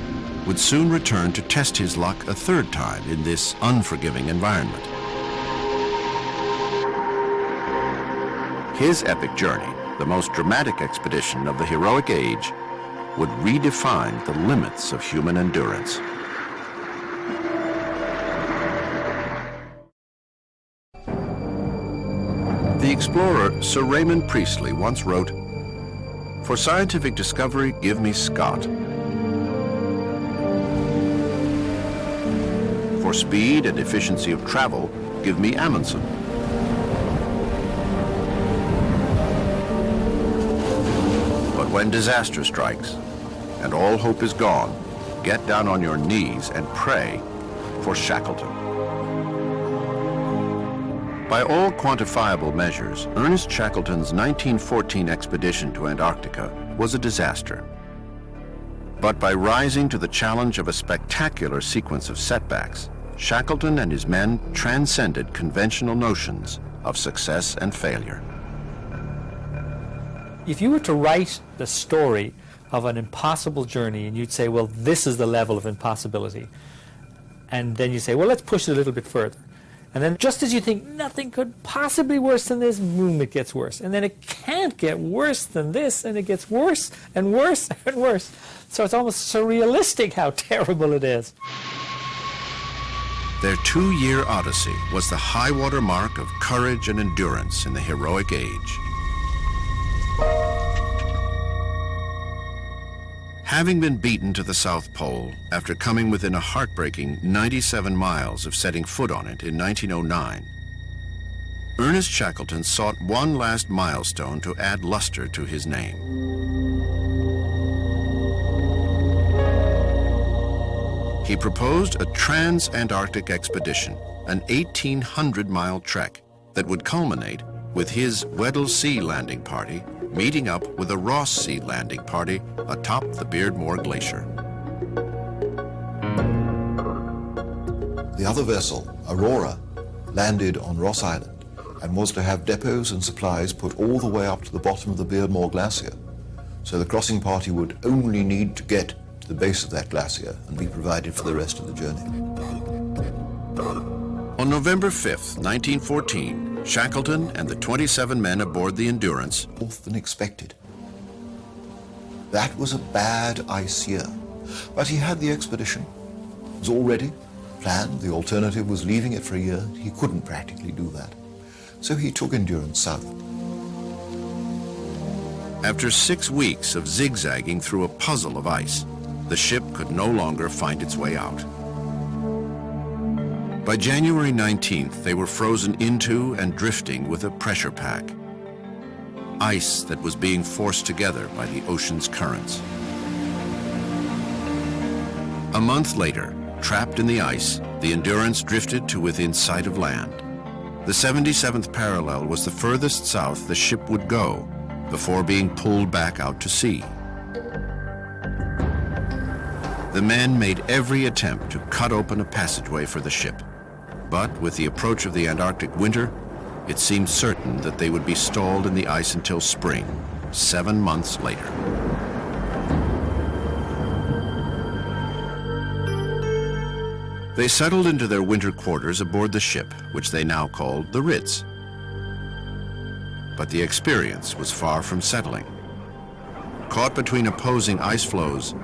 would soon return to test his luck a third time in this unforgiving environment. His epic journey, the most dramatic expedition of the heroic age, would redefine the limits of human endurance. The explorer Sir Raymond Priestley once wrote, "For scientific discovery, give me Scott. For speed and efficiency of travel, give me Amundsen. But when disaster strikes and all hope is gone, get down on your knees and pray for Shackleton." By all quantifiable measures, Ernest Shackleton's 1914 expedition to Antarctica was a disaster. But by rising to the challenge of a spectacular sequence of setbacks, Shackleton and his men transcended conventional notions of success and failure. If you were to write the story of an impossible journey and you'd say, well, this is the level of impossibility, and then you say, well, let's push it a little bit further. And then just as you think nothing could possibly worse than this, boom, it gets worse. And then it can't get worse than this, and it gets worse and worse and worse. So it's almost surrealistic how terrible it is. Their 2-year odyssey was the high-water mark of courage and endurance in the heroic age. Having been beaten to the South Pole after coming within a heartbreaking 97 miles of setting foot on it in 1909, Ernest Shackleton sought one last milestone to add luster to his name. He proposed a trans-Antarctic expedition, an 1,800-mile trek that would culminate with his Weddell Sea landing party meeting up with a Ross Sea landing party atop the Beardmore Glacier. The other vessel, Aurora, landed on Ross Island and was to have depots and supplies put all the way up to the bottom of the Beardmore Glacier. So the crossing party would only need to get to the base of that glacier and be provided for the rest of the journey. On November 5th, 1914, Shackleton and the 27 men aboard the Endurance more than expected. That was a bad ice year, but he had the expedition. It was already planned. The alternative was leaving it for a year. He couldn't practically do that. So he took Endurance south. After 6 weeks of zigzagging through a puzzle of ice, the ship could no longer find its way out. By January 19th, they were frozen into and drifting with a pressure pack, ice that was being forced together by the ocean's currents. A month later, trapped in the ice, the Endurance drifted to within sight of land. The 77th parallel was the furthest south the ship would go before being pulled back out to sea. The men made every attempt to cut open a passageway for the ship. But with the approach of the Antarctic winter, it seemed certain that they would be stalled in the ice until spring, 7 months later. They settled into their winter quarters aboard the ship, which they now called the Ritz. But the experience was far from settling. Caught between opposing ice floes,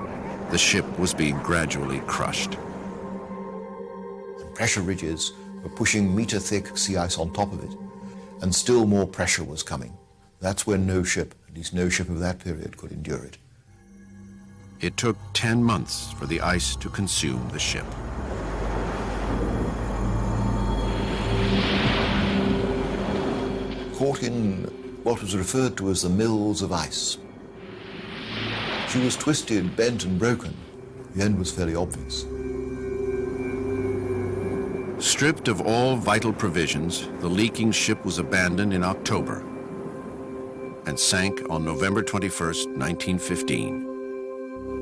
the ship was being gradually crushed. Pressure ridges were pushing meter-thick sea ice on top of it, and still more pressure was coming. That's when no ship, at least no ship of that period, could endure it. It took 10 months for the ice to consume the ship. Caught in what was referred to as the mills of ice. She was twisted, bent, and broken, The end was fairly obvious. Stripped of all vital provisions, the leaking ship was abandoned in October and sank on November 21st, 1915.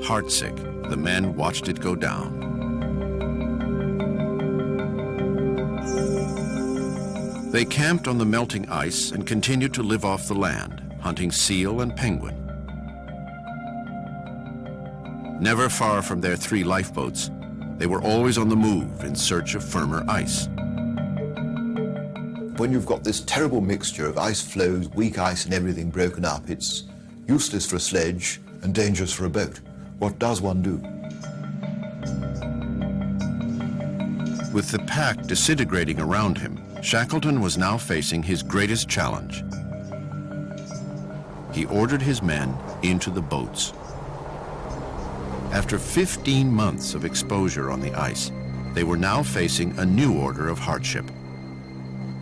Heartsick, the men watched it go down. They camped on the melting ice and continued to live off the land, hunting seal and penguin. Never far from their 3 lifeboats, they were always on the move in search of firmer ice. When you've got this terrible mixture of ice floes, weak ice and everything broken up, it's useless for a sledge and dangerous for a boat. What does one do? With the pack disintegrating around him, Shackleton was now facing his greatest challenge. He ordered his men into the boats. After 15 months of exposure on the ice, they were now facing a new order of hardship: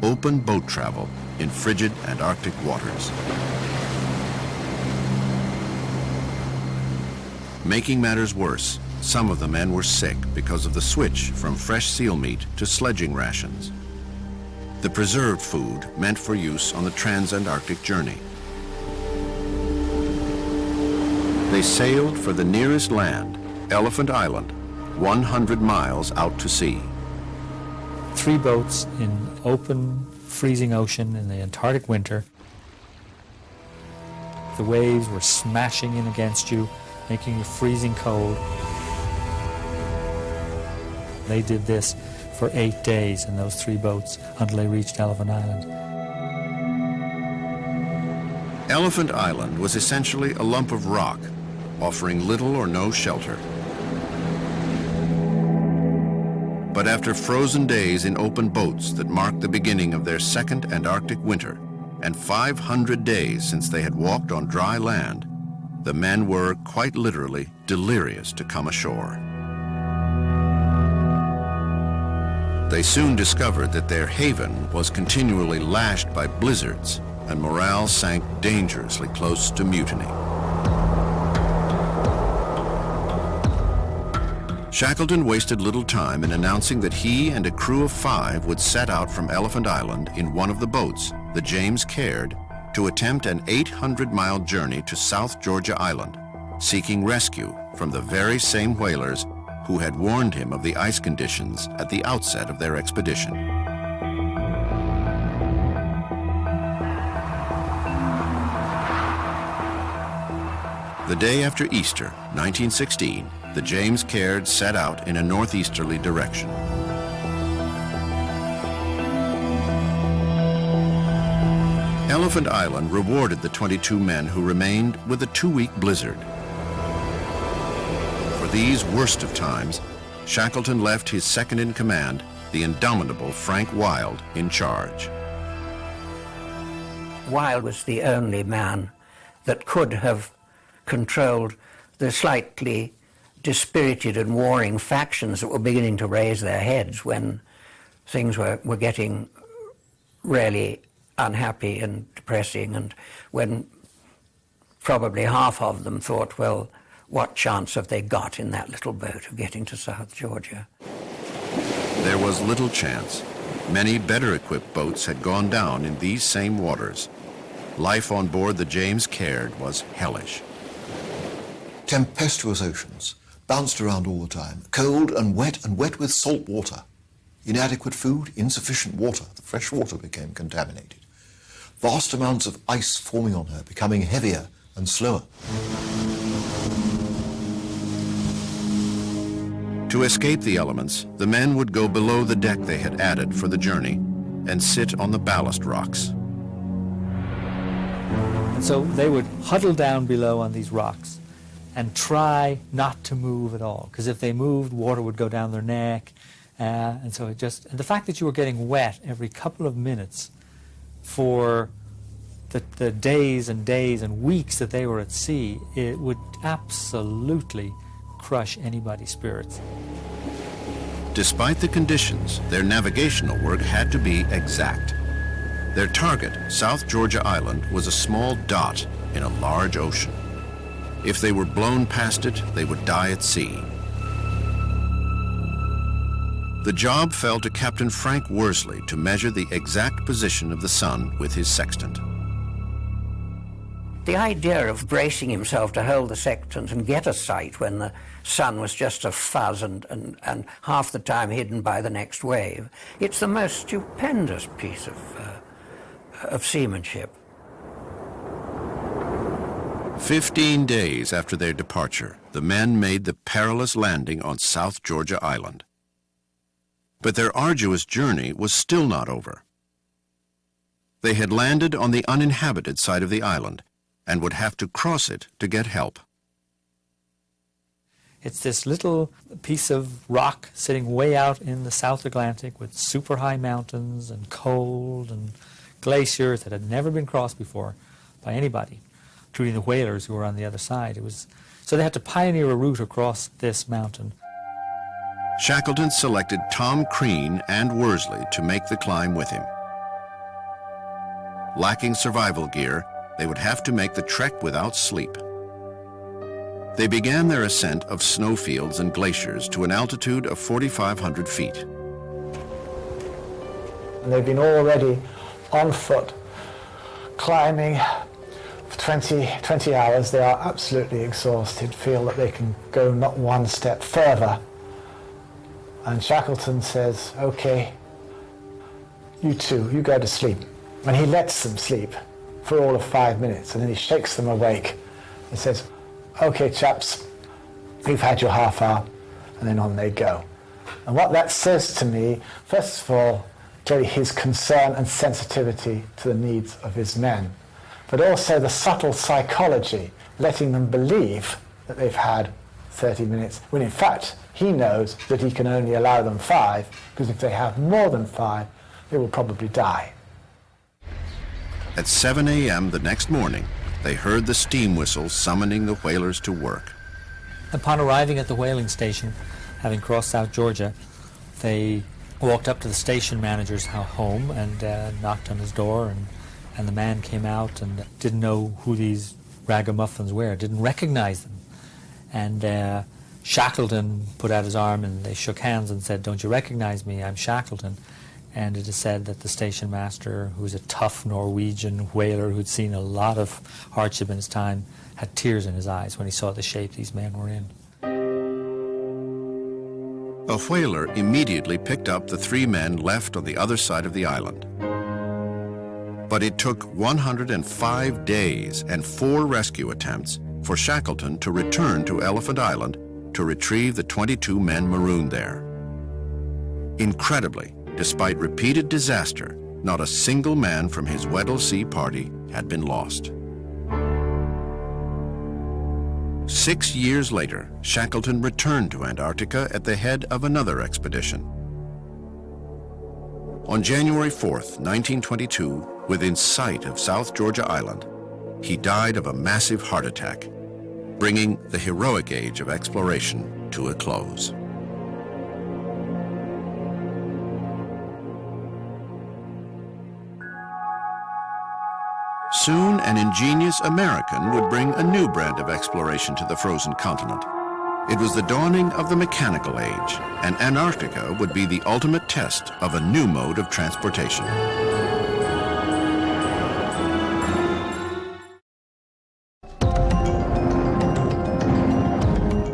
open boat travel in frigid Antarctic waters. Making matters worse, some of the men were sick because of the switch from fresh seal meat to sledging rations. The preserved food meant for use on the trans-Antarctic journey. They sailed for the nearest land, Elephant Island, 100 miles out to sea. 3 boats in open, freezing ocean in the Antarctic winter. The waves were smashing in against you, making you freezing cold. They did this for 8 days in those 3 boats until they reached Elephant Island. Elephant Island was essentially a lump of rock, offering little or no shelter. But after frozen days in open boats that marked the beginning of their second Antarctic winter, and 500 days since they had walked on dry land, the men were, quite literally, delirious to come ashore. They soon discovered that their haven was continually lashed by blizzards, and morale sank dangerously close to mutiny. Shackleton wasted little time in announcing that he and a crew of 5 would set out from Elephant Island in one of the boats, the James Caird, to attempt an 800-mile journey to South Georgia Island, seeking rescue from the very same whalers who had warned him of the ice conditions at the outset of their expedition. The day after Easter, 1916, the James Caird set out in a northeasterly direction. Elephant Island rewarded the 22 men who remained with a 2-week blizzard. For these worst of times, Shackleton left his second-in-command, the indomitable Frank Wild, in charge. Wild was the only man that could have controlled the slightly dispirited and warring factions that were beginning to raise their heads when things were getting really unhappy and depressing, and when probably half of them thought, well, what chance have they got in that little boat of getting to South Georgia? There was little chance. Many better-equipped boats had gone down in these same waters. Life on board the James Caird was hellish. Tempestuous oceans, bounced around all the time, cold and wet with salt water. Inadequate food, insufficient water. The fresh water became contaminated. Vast amounts of ice forming on her, becoming heavier and slower. To escape the elements, the men would go below the deck they had added for the journey and sit on the ballast rocks. And so they would huddle down below on these rocks and try not to move at all, because if they moved, water would go down their neck. And so and the fact that you were getting wet every couple of minutes for the days and days and weeks that they were at sea, it would absolutely crush anybody's spirits. Despite the conditions, their navigational work had to be exact. Their target, South Georgia Island, was a small dot in a large ocean. If they were blown past it, they would die at sea. The job fell to Captain Frank Worsley to measure the exact position of the sun with his sextant. The idea of bracing himself to hold the sextant and get a sight when the sun was just a fuzz and half the time hidden by the next wave, it's the most stupendous piece of seamanship. 15 days after their departure, the men made the perilous landing on South Georgia Island. But their arduous journey was still not over. They had landed on the uninhabited side of the island and would have to cross it to get help. It's this little piece of rock sitting way out in the South Atlantic with super high mountains and cold and glaciers that had never been crossed before by anybody, including the whalers who were on the other side. So they had to pioneer a route across this mountain. Shackleton selected Tom Crean and Worsley to make the climb with him. Lacking survival gear, they would have to make the trek without sleep. They began their ascent of snowfields and glaciers to an altitude of 4,500 feet. And they've been already on foot, climbing for 20 hours. They are absolutely exhausted, feel that they can go not one step further. And Shackleton says, okay, you two, you go to sleep. And he lets them sleep for all of 5 minutes, and then he shakes them awake and says, okay, chaps, you've had your half hour, and then on they go. And what that says to me, first of all, clearly his concern and sensitivity to the needs of his men, but also the subtle psychology, letting them believe that they've had 30 minutes, when in fact he knows that he can only allow them 5, because if they have more than 5, they will probably die. At 7 a.m. the next morning, they heard the steam whistle summoning the whalers to work. Upon arriving at the whaling station, having crossed South Georgia, they walked up to the station manager's home and knocked on his door, and the man came out and didn't know who these ragamuffins were, didn't recognize them. And Shackleton put out his arm and they shook hands and said, "Don't you recognize me? I'm Shackleton." And it is said that the station master, who was a tough Norwegian whaler who'd seen a lot of hardship in his time, had tears in his eyes when he saw the shape these men were in. A whaler immediately picked up the 3 men left on the other side of the island. But it took 105 days and 4 rescue attempts for Shackleton to return to Elephant Island to retrieve the 22 men marooned there. Incredibly, despite repeated disaster, not a single man from his Weddell Sea party had been lost. 6 years later, Shackleton returned to Antarctica at the head of another expedition. On January 4th, 1922, within sight of South Georgia Island, he died of a massive heart attack, bringing the heroic age of exploration to a close. Soon, an ingenious American would bring a new brand of exploration to the frozen continent. It was the dawning of the mechanical age, and Antarctica would be the ultimate test of a new mode of transportation.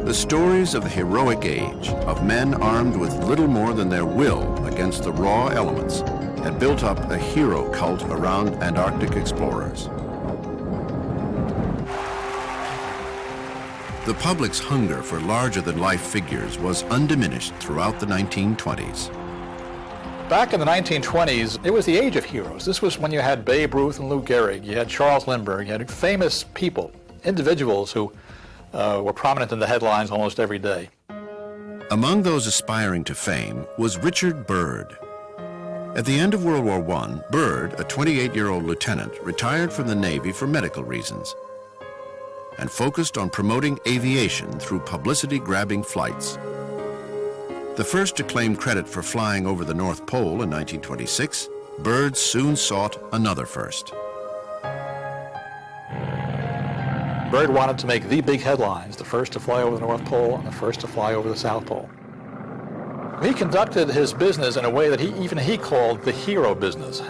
The stories of the heroic age, of men armed with little more than their will against the raw elements, had built up a hero cult around Antarctic explorers. The public's hunger for larger-than-life figures was undiminished throughout the 1920s. Back in the 1920s, it was the age of heroes. This was when you had Babe Ruth and Lou Gehrig, you had Charles Lindbergh, you had famous people, individuals who were prominent in the headlines almost every day. Among those aspiring to fame was Richard Byrd. At the end of World War I, Byrd, a 28-year-old lieutenant, retired from the Navy for medical reasons and focused on promoting aviation through publicity-grabbing flights. The first to claim credit for flying over the North Pole in 1926, Byrd soon sought another first. Byrd wanted to make the big headlines, the first to fly over the North Pole and the first to fly over the South Pole. He conducted his business in a way that even he called the hero business.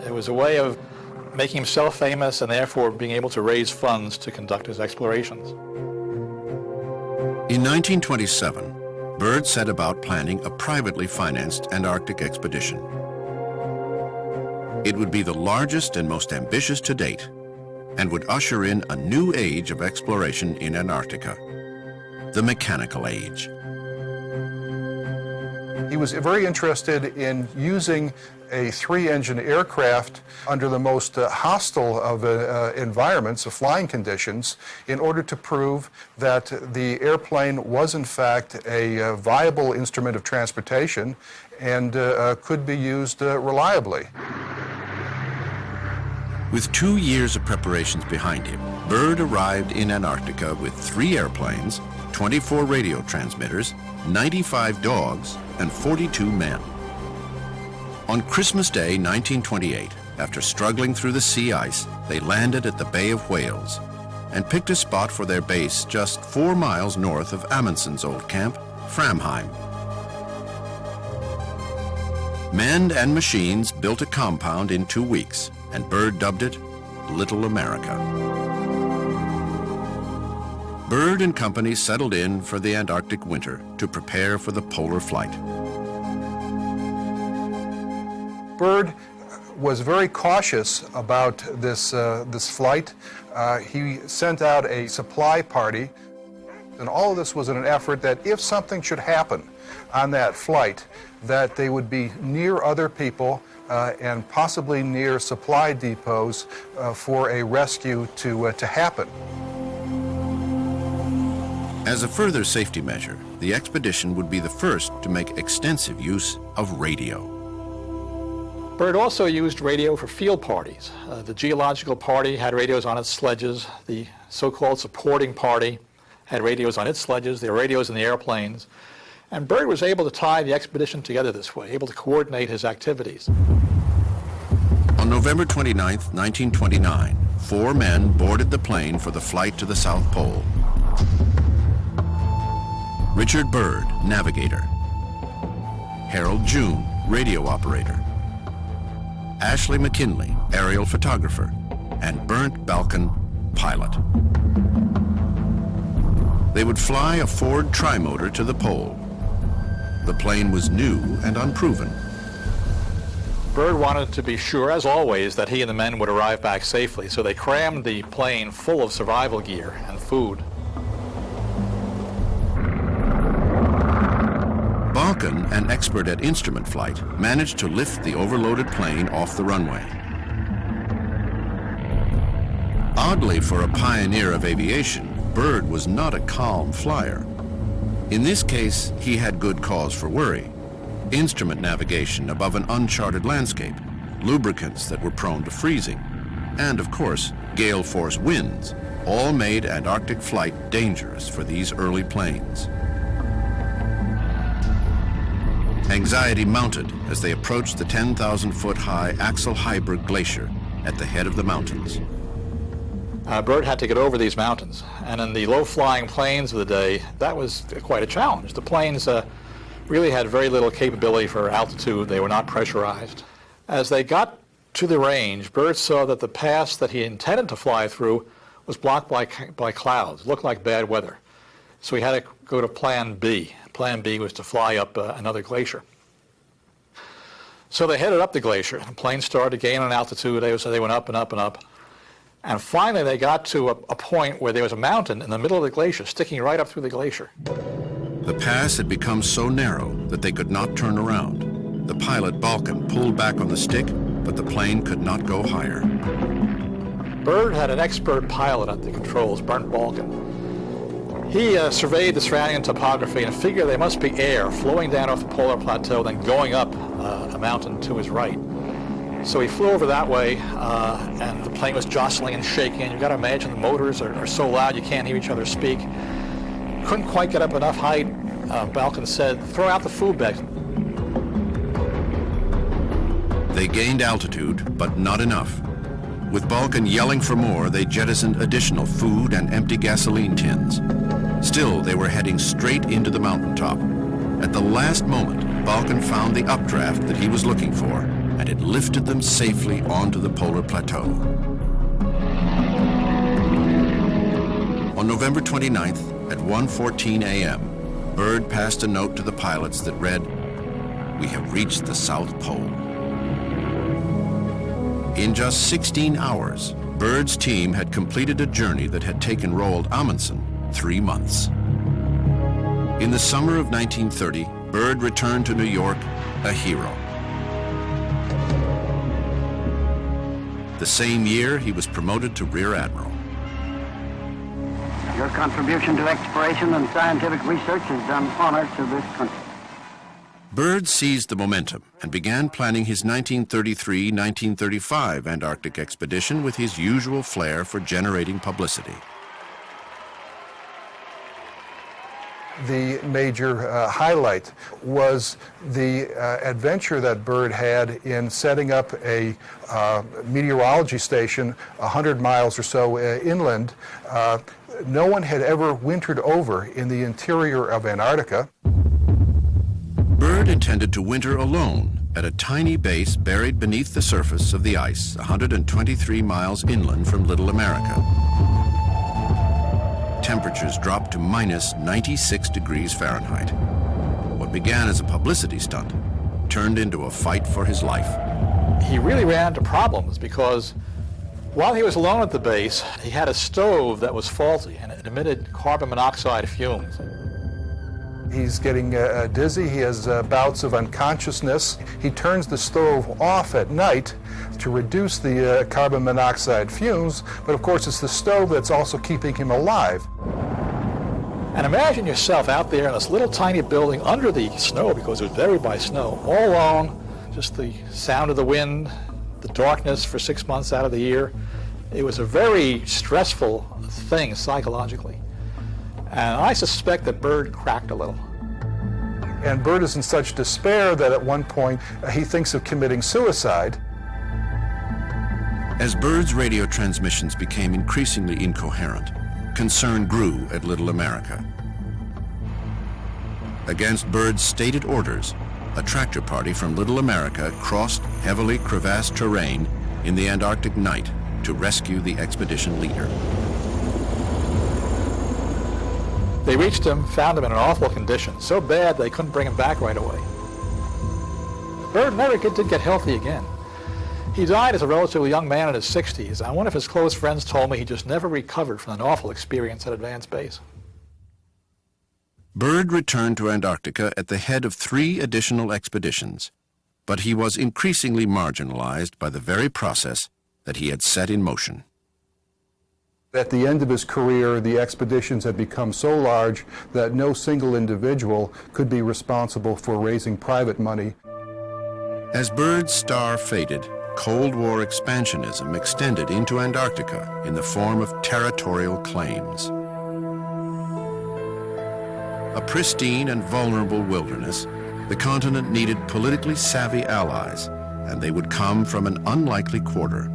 It was a way of making himself famous and therefore being able to raise funds to conduct his explorations. In 1927, Byrd set about planning a privately financed Antarctic expedition. It would be the largest and most ambitious to date and would usher in a new age of exploration in Antarctica, the mechanical age. He was very interested in using a three-engine aircraft under the most hostile of environments, of flying conditions, in order to prove that the airplane was in fact a viable instrument of transportation and could be used reliably. With 2 years of preparations behind him, Byrd arrived in Antarctica with 3 airplanes, 24 radio transmitters, 95 dogs, and 42 men. On Christmas Day, 1928, after struggling through the sea ice, they landed at the Bay of Whales and picked a spot for their base just 4 miles north of Amundsen's old camp, Framheim. Men and machines built a compound in 2 weeks, and Byrd dubbed it Little America. Byrd and company settled in for the Antarctic winter to prepare for the polar flight. Byrd was very cautious about this flight. He sent out a supply party, and all of this was in an effort that if something should happen on that flight, that they would be near other people and possibly near supply depots for a rescue to happen. As a further safety measure, the expedition would be the first to make extensive use of radio. Byrd also used radio for field parties. The geological party had radios on its sledges. The so-called supporting party had radios on its sledges. There were radios in the airplanes. And Byrd was able to tie the expedition together this way, able to coordinate his activities. On November 29, 1929, 4 men boarded the plane for the flight to the South Pole. Richard Byrd, navigator. Harold June, radio operator. Ashley McKinley, aerial photographer, and Bernd Balken, pilot. They would fly a Ford trimotor to the pole. The plane was new and unproven. Byrd wanted to be sure, as always, that he and the men would arrive back safely, so they crammed the plane full of survival gear and food. Balken, an expert at instrument flight, managed to lift the overloaded plane off the runway. Oddly, for a pioneer of aviation, Byrd was not a calm flyer. In this case, he had good cause for worry. Instrument navigation above an uncharted landscape, lubricants that were prone to freezing, and of course, gale force winds, all made Antarctic flight dangerous for these early planes. Anxiety mounted as they approached the 10,000-foot-high Axel Heiberg Glacier at the head of the mountains. Byrd had to get over these mountains, and in the low-flying planes of the day, that was quite a challenge. The planes really had very little capability for altitude. They were not pressurized. As they got to the range, Byrd saw that the pass that he intended to fly through was blocked by clouds. It looked like bad weather. So he had to go to Plan B. Plan B was to fly up another glacier. So they headed up the glacier. The plane started to gain on altitude. They went up and up and up. And finally, they got to a point where there was a mountain in the middle of the glacier, sticking right up through the glacier. The pass had become so narrow that they could not turn around. The pilot, Balken, pulled back on the stick, but the plane could not go higher. Byrd had an expert pilot at the controls, Bernd Balken. He surveyed the surrounding topography and figured there must be air flowing down off the polar plateau, then going up a mountain to his right. So he flew over that way, and the plane was jostling and shaking. You've got to imagine the motors are so loud you can't hear each other speak. Couldn't quite get up enough height. Balken said, "Throw out the food bags." They gained altitude, but not enough. With Balken yelling for more, they jettisoned additional food and empty gasoline tins. Still, they were heading straight into the mountaintop. At the last moment, Balkan found the updraft that he was looking for, and it lifted them safely onto the polar plateau. On November 29th at 1:14 a.m., Byrd passed a note to the pilots that read, "We have reached the South Pole." In just 16 hours, Byrd's team had completed a journey that had taken Roald Amundsen 3 months. In the summer of 1930, Byrd returned to New York a hero. The same year, he was promoted to Rear Admiral. Your contribution to exploration and scientific research has done honor to this country. Byrd seized the momentum and began planning his 1933-1935 Antarctic expedition with his usual flair for generating publicity. The major highlight was the adventure that Byrd had in setting up a meteorology station 100 miles or so inland. No one had ever wintered over in the interior of Antarctica. Byrd intended to winter alone at a tiny base buried beneath the surface of the ice 123 miles inland from Little America. Temperatures dropped to minus 96 degrees Fahrenheit. What began as a publicity stunt turned into a fight for his life. He really ran into problems because while he was alone at the base, he had a stove that was faulty and it emitted carbon monoxide fumes. He's getting dizzy, he has bouts of unconsciousness. He turns the stove off at night to reduce the carbon monoxide fumes, but of course it's the stove that's also keeping him alive. And imagine yourself out there in this little tiny building under the snow, because it was buried by snow, all alone, just the sound of the wind, the darkness for 6 months out of the year. It was a very stressful thing psychologically. And I suspect that Byrd cracked a little. And Byrd is in such despair that at one point he thinks of committing suicide. As Byrd's radio transmissions became increasingly incoherent, concern grew at Little America. Against Byrd's stated orders, a tractor party from Little America crossed heavily crevassed terrain in the Antarctic night to rescue the expedition leader. They reached him, found him in an awful condition, so bad they couldn't bring him back right away. Byrd never did get healthy again. He died as a relatively young man in his 60s, and one of his close friends told me he just never recovered from an awful experience at Advanced Base. Byrd returned to Antarctica at the head of 3 additional expeditions, but he was increasingly marginalized by the very process that he had set in motion. At the end of his career, the expeditions had become so large that no single individual could be responsible for raising private money. As Byrd's star faded, Cold War expansionism extended into Antarctica in the form of territorial claims. A pristine and vulnerable wilderness, the continent needed politically savvy allies, and they would come from an unlikely quarter.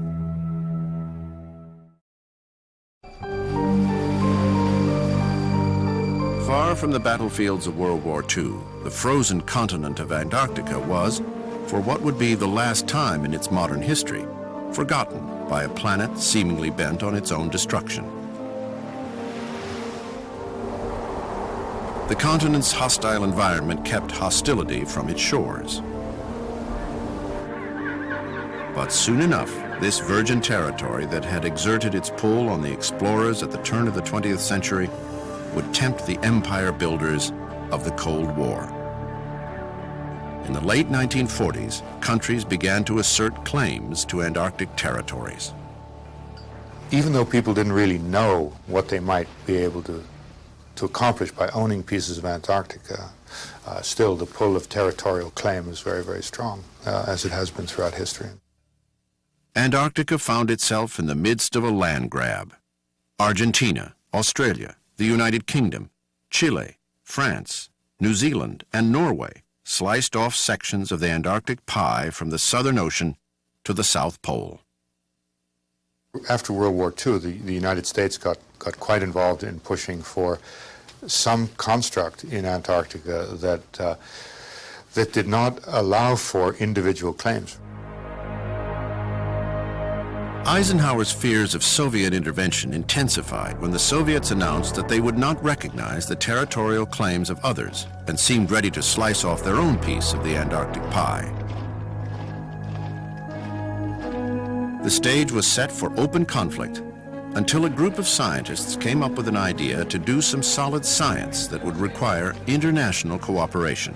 Far from the battlefields of World War II, the frozen continent of Antarctica was, for what would be the last time in its modern history, forgotten by a planet seemingly bent on its own destruction. The continent's hostile environment kept hostility from its shores. But soon enough, this virgin territory that had exerted its pull on the explorers at the turn of the 20th century would tempt the empire builders of the Cold War. In the late 1940s, countries began to assert claims to Antarctic territories. Even though people didn't really know what they might be able to accomplish by owning pieces of Antarctica, still the pull of territorial claim is very, very strong, as it has been throughout history. Antarctica found itself in the midst of a land grab. Argentina, Australia, the United Kingdom, Chile, France, New Zealand, and Norway sliced off sections of the Antarctic pie from the Southern Ocean to the South Pole. After World War II, the United States got quite involved in pushing for some construct in Antarctica that did not allow for individual claims. Eisenhower's fears of Soviet intervention intensified when the Soviets announced that they would not recognize the territorial claims of others and seemed ready to slice off their own piece of the Antarctic pie. The stage was set for open conflict until a group of scientists came up with an idea to do some solid science that would require international cooperation.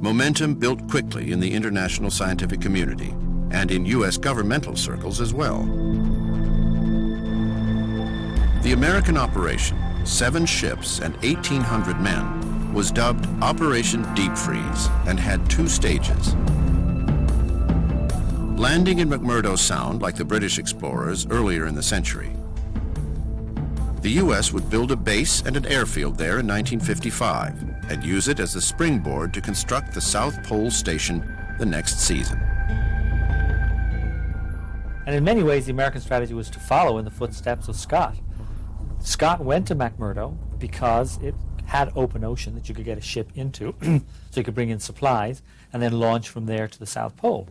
Momentum built quickly in the international scientific community and in U.S. governmental circles as well. The American operation, 7 ships and 1,800 men, was dubbed Operation Deep Freeze and had 2 stages. Landing in McMurdo Sound like the British explorers earlier in the century. The U.S. would build a base and an airfield there in 1955 and use it as a springboard to construct the South Pole Station the next season. And in many ways, the American strategy was to follow in the footsteps of Scott. Scott went to McMurdo because it had open ocean that you could get a ship into, so you could bring in supplies, and then launch from there to the South Pole.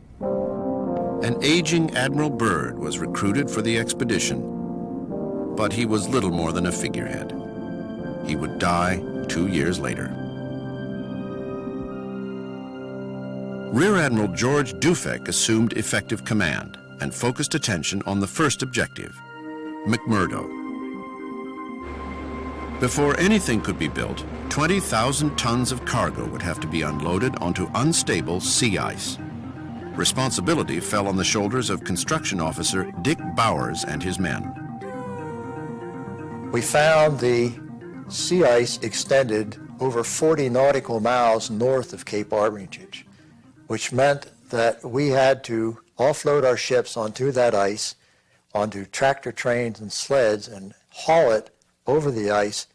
An aging Admiral Byrd was recruited for the expedition, but he was little more than a figurehead. He would die 2 years later. Rear Admiral George Dufek assumed effective command and focused attention on the first objective, McMurdo. Before anything could be built, 20,000 tons of cargo would have to be unloaded onto unstable sea ice. Responsibility fell on the shoulders of construction officer Dick Bowers and his men. We found the sea ice extended over 40 nautical miles north of Cape Armitage, which meant that we had to offload our ships onto that ice, onto tractor trains and sleds, and haul it over the ice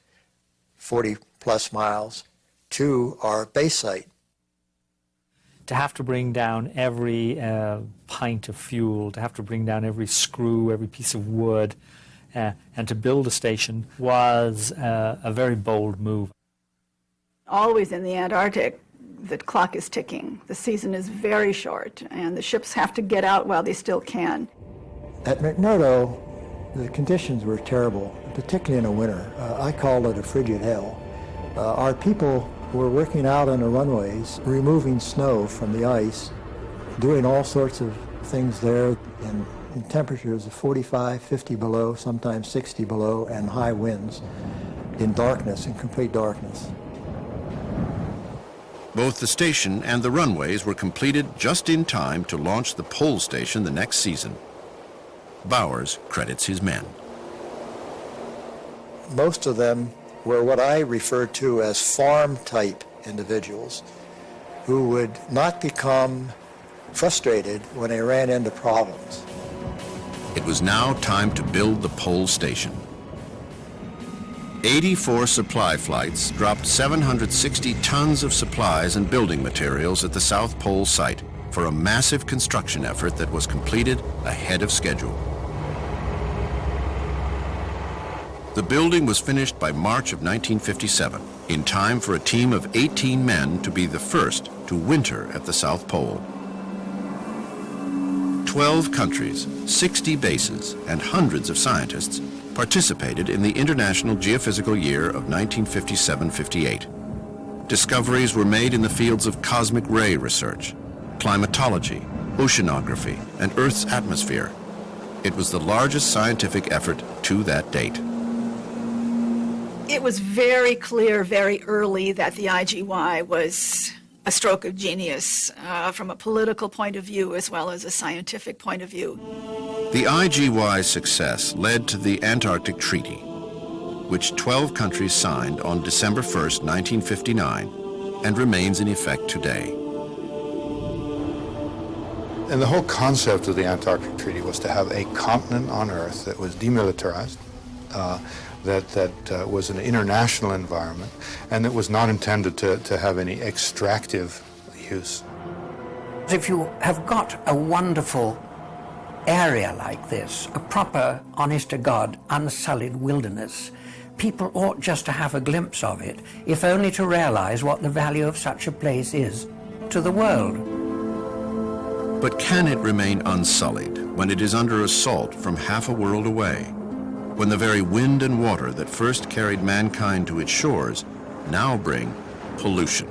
40 plus miles to our base site. To have to bring down every pint of fuel, to have to bring down every screw, every piece of wood, and to build a station was a very bold move. Always in the Antarctic, the clock is ticking. The season is very short, and the ships have to get out while they still can. At McMurdo, the conditions were terrible, particularly in the winter. I called it a frigid hell. Our people were working out on the runways, removing snow from the ice, doing all sorts of things there in temperatures of 45, 50 below, sometimes 60 below, and high winds, in darkness, in complete darkness. Both the station and the runways were completed just in time to launch the pole station the next season. Bowers credits his men. Most of them were what I refer to as farm-type individuals who would not become frustrated when they ran into problems. It was now time to build the pole station. 84 supply flights dropped 760 tons of supplies and building materials at the South Pole site for a massive construction effort that was completed ahead of schedule. The building was finished by March of 1957, in time for a team of 18 men to be the first to winter at the South Pole. 12 countries, 60 bases, and hundreds of scientists participated in the International Geophysical Year of 1957-58. Discoveries were made in the fields of cosmic ray research, climatology, oceanography, and Earth's atmosphere. It was the largest scientific effort to that date. It was very clear very early that the IGY was a stroke of genius from a political point of view as well as a scientific point of view. The IGY's success led to the Antarctic Treaty, which 12 countries signed on December 1st, 1959, and remains in effect today. And the whole concept of the Antarctic Treaty was to have a continent on Earth that was demilitarized, that was an international environment, and that was not intended to have any extractive use. If you have got a wonderful area like this, a proper, honest-to-God, unsullied wilderness, people ought just to have a glimpse of it, if only to realize what the value of such a place is to the world. But can it remain unsullied when it is under assault from half a world away? When the very wind and water that first carried mankind to its shores now bring pollution?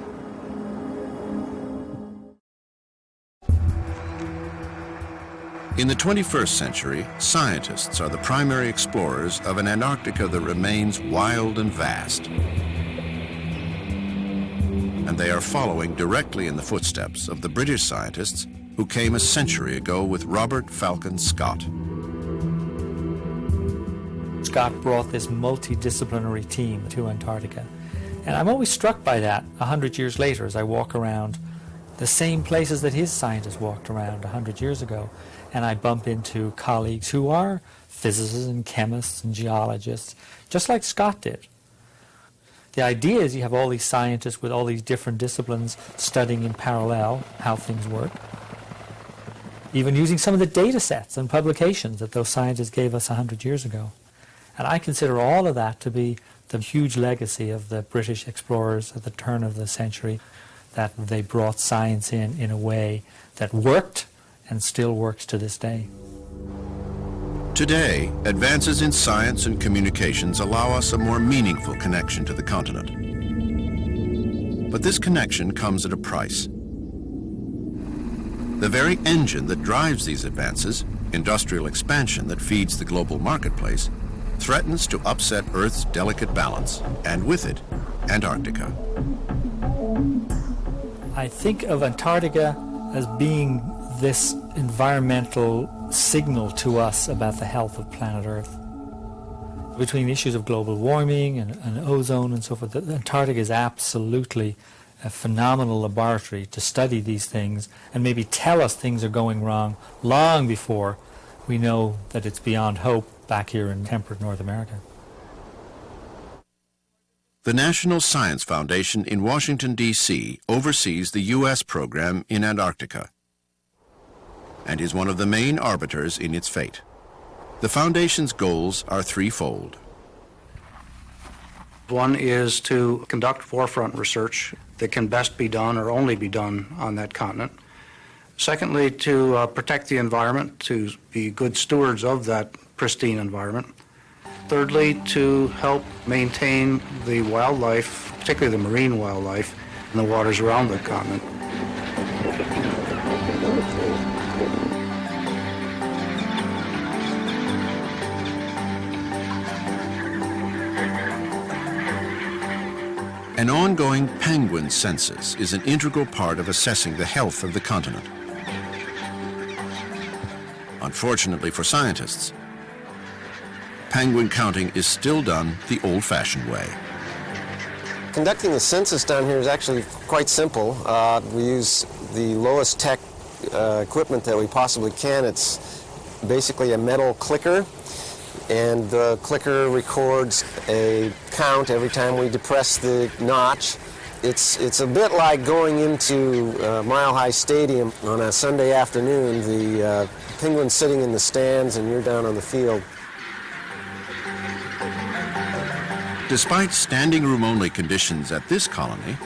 In the 21st century, scientists are the primary explorers of an Antarctica that remains wild and vast. And they are following directly in the footsteps of the British scientists who came a century ago with Robert Falcon Scott. Scott brought this multidisciplinary team to Antarctica. And I'm always struck by that 100 years later as I walk around the same places that his scientists walked around 100 years ago. And I bump into colleagues who are physicists and chemists and geologists, just like Scott did. The idea is you have all these scientists with all these different disciplines studying in parallel how things work, even using some of the data sets and publications that those scientists gave us 100 years ago. And I consider all of that to be the huge legacy of the British explorers at the turn of the century, that they brought science in a way that worked and still works to this day. Today, advances in science and communications allow us a more meaningful connection to the continent. But this connection comes at a price. The very engine that drives these advances, industrial expansion that feeds the global marketplace, threatens to upset Earth's delicate balance, and with it, Antarctica. I think of Antarctica as being this environmental signal to us about the health of planet Earth. Between the issues of global warming and ozone and so forth, Antarctica is absolutely a phenomenal laboratory to study these things and maybe tell us things are going wrong long before we know that it's beyond hope back here in temperate North America. The National Science Foundation in Washington, D.C. oversees the U.S. program in Antarctica and is one of the main arbiters in its fate. The Foundation's goals are threefold. One is to conduct forefront research that can best be done or only be done on that continent. Secondly, to protect the environment, to be good stewards of that pristine environment. Thirdly, to help maintain the wildlife, particularly the marine wildlife, in the waters around the continent. An ongoing penguin census is an integral part of assessing the health of the continent. Unfortunately for scientists, penguin counting is still done the old-fashioned way. Conducting the census down here is actually quite simple. We use the lowest tech equipment that we possibly can. It's basically a metal clicker, and the clicker records a count every time we depress the notch. It's a bit like going into Mile High Stadium on a Sunday afternoon. The penguin's sitting in the stands and you're down on the field. Despite standing room only conditions at this colony,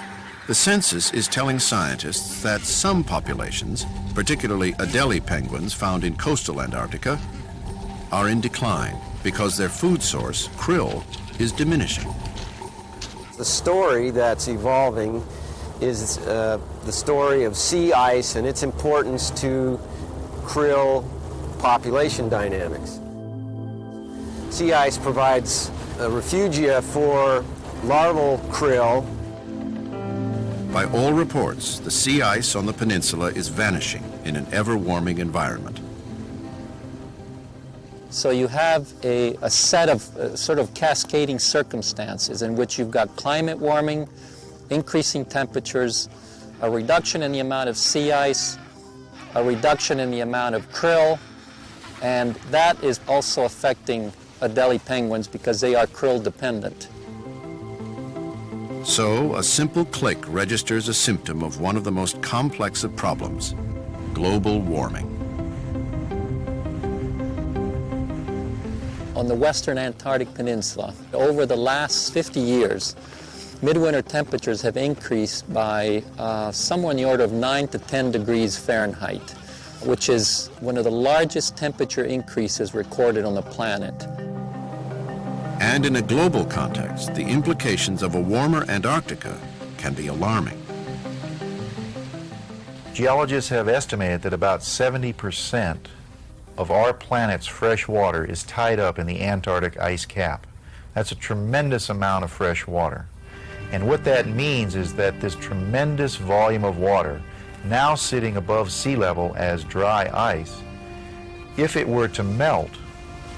the census is telling scientists that some populations, particularly Adelie penguins found in coastal Antarctica, are in decline because their food source, krill, is diminishing. The story that's evolving is the story of sea ice and its importance to krill population dynamics. Sea ice provides a refugia for larval krill. By all reports, the sea ice on the peninsula is vanishing in an ever-warming environment. So you have a set of sort of cascading circumstances in which you've got climate warming, increasing temperatures, a reduction in the amount of sea ice, a reduction in the amount of krill, and that is also affecting Adelie penguins because they are krill dependent. So, a simple click registers a symptom of one of the most complex of problems, global warming. on the western Antarctic Peninsula. Over the last 50 years, midwinter temperatures have increased by somewhere in the order of 9 to 10 degrees Fahrenheit, which is one of the largest temperature increases recorded on the planet. And in a global context, the implications of a warmer Antarctica can be alarming. Geologists have estimated that about 70% of our planet's fresh water is tied up in the Antarctic ice cap. That's a tremendous amount of fresh water. And what that means is that this tremendous volume of water, now sitting above sea level as dry ice, if it were to melt,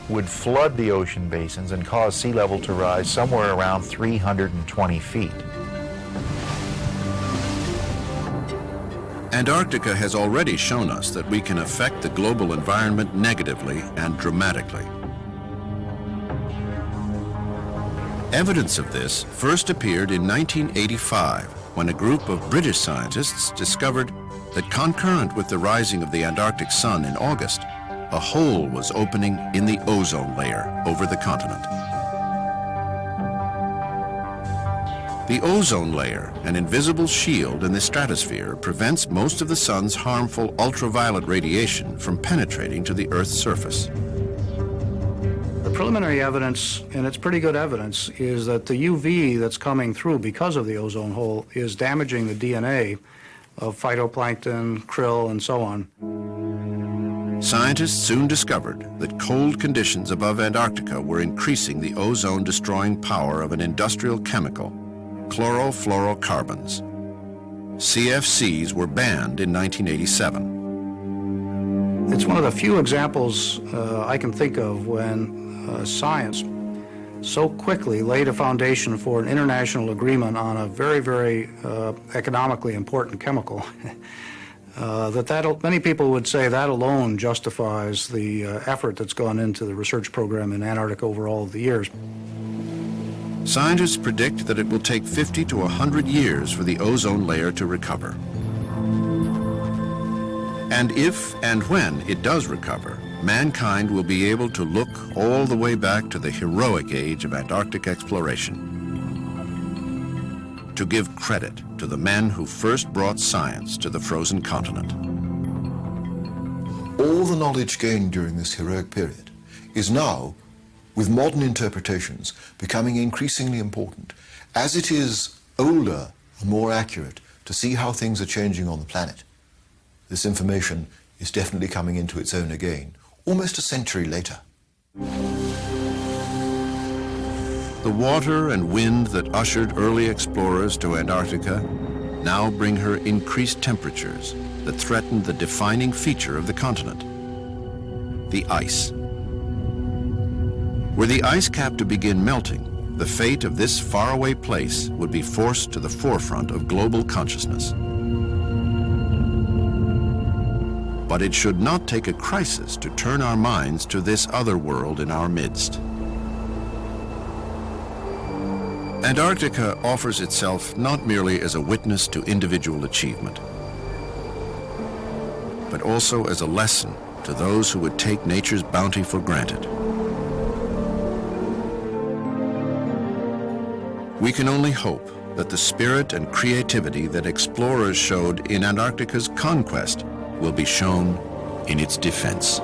would flood the ocean basins and cause sea level to rise somewhere around 320 feet. Antarctica has already shown us that we can affect the global environment negatively and dramatically. Evidence of this first appeared in 1985, when a group of British scientists discovered that concurrent with the rising of the Antarctic sun in August, a hole was opening in the ozone layer over the continent. The ozone layer, an invisible shield in the stratosphere, prevents most of the sun's harmful ultraviolet radiation from penetrating to the Earth's surface. The preliminary evidence, and it's pretty good evidence, is that the UV that's coming through because of the ozone hole is damaging the DNA of phytoplankton, krill, and so on. Scientists soon discovered that cold conditions above Antarctica were increasing the ozone-destroying power of an industrial chemical, chlorofluorocarbons. CFCs were banned in 1987. It's one of the few examples I can think of when science so quickly laid a foundation for an international agreement on a very, very economically important chemical. Many people would say that alone justifies the effort that's gone into the research program in Antarctica over all of the years. Scientists predict that it will take 50 to 100 years for the ozone layer to recover. And if and when it does recover, mankind will be able to look all the way back to the heroic age of Antarctic exploration, to give credit to the men who first brought science to the frozen continent. All the knowledge gained during this heroic period is now, with modern interpretations, becoming increasingly important, as it is older and more accurate to see how things are changing on the planet. This information is definitely coming into its own again, almost a century later. The water and wind that ushered early explorers to Antarctica now bring her increased temperatures that threaten the defining feature of the continent, the ice. Were the ice cap to begin melting, the fate of this faraway place would be forced to the forefront of global consciousness. But it should not take a crisis to turn our minds to this other world in our midst. Antarctica offers itself not merely as a witness to individual achievement, but also as a lesson to those who would take nature's bounty for granted. We can only hope that the spirit and creativity that explorers showed in Antarctica's conquest will be shown in its defense.